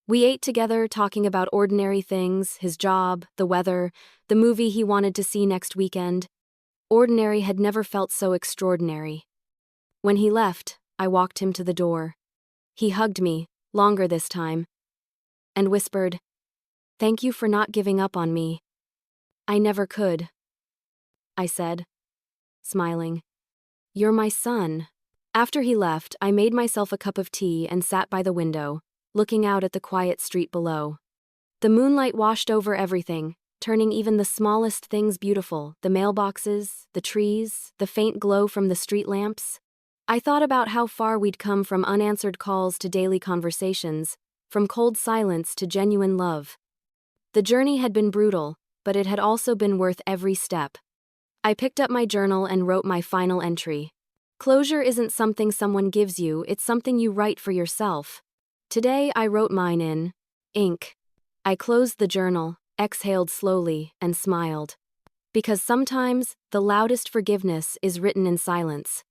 We ate together, talking about ordinary things, his job, the weather, the movie he wanted to see next weekend. Ordinary had never felt so extraordinary. When he left, I walked him to the door. He hugged me, longer this time, and whispered, "Thank you for not giving up on me." "I never could," I said, smiling. "You're my son." After he left, I made myself a cup of tea and sat by the window, looking out at the quiet street below. The moonlight washed over everything, turning even the smallest things beautiful, the mailboxes, the trees, the faint glow from the street lamps. I thought about how far we'd come from unanswered calls to daily conversations, from cold silence to genuine love. The journey had been brutal, but it had also been worth every step. I picked up my journal and wrote my final entry. Closure isn't something someone gives you, it's something you write for yourself. Today I wrote mine in ink. I closed the journal, exhaled slowly, and smiled. Because sometimes, the loudest forgiveness is written in silence.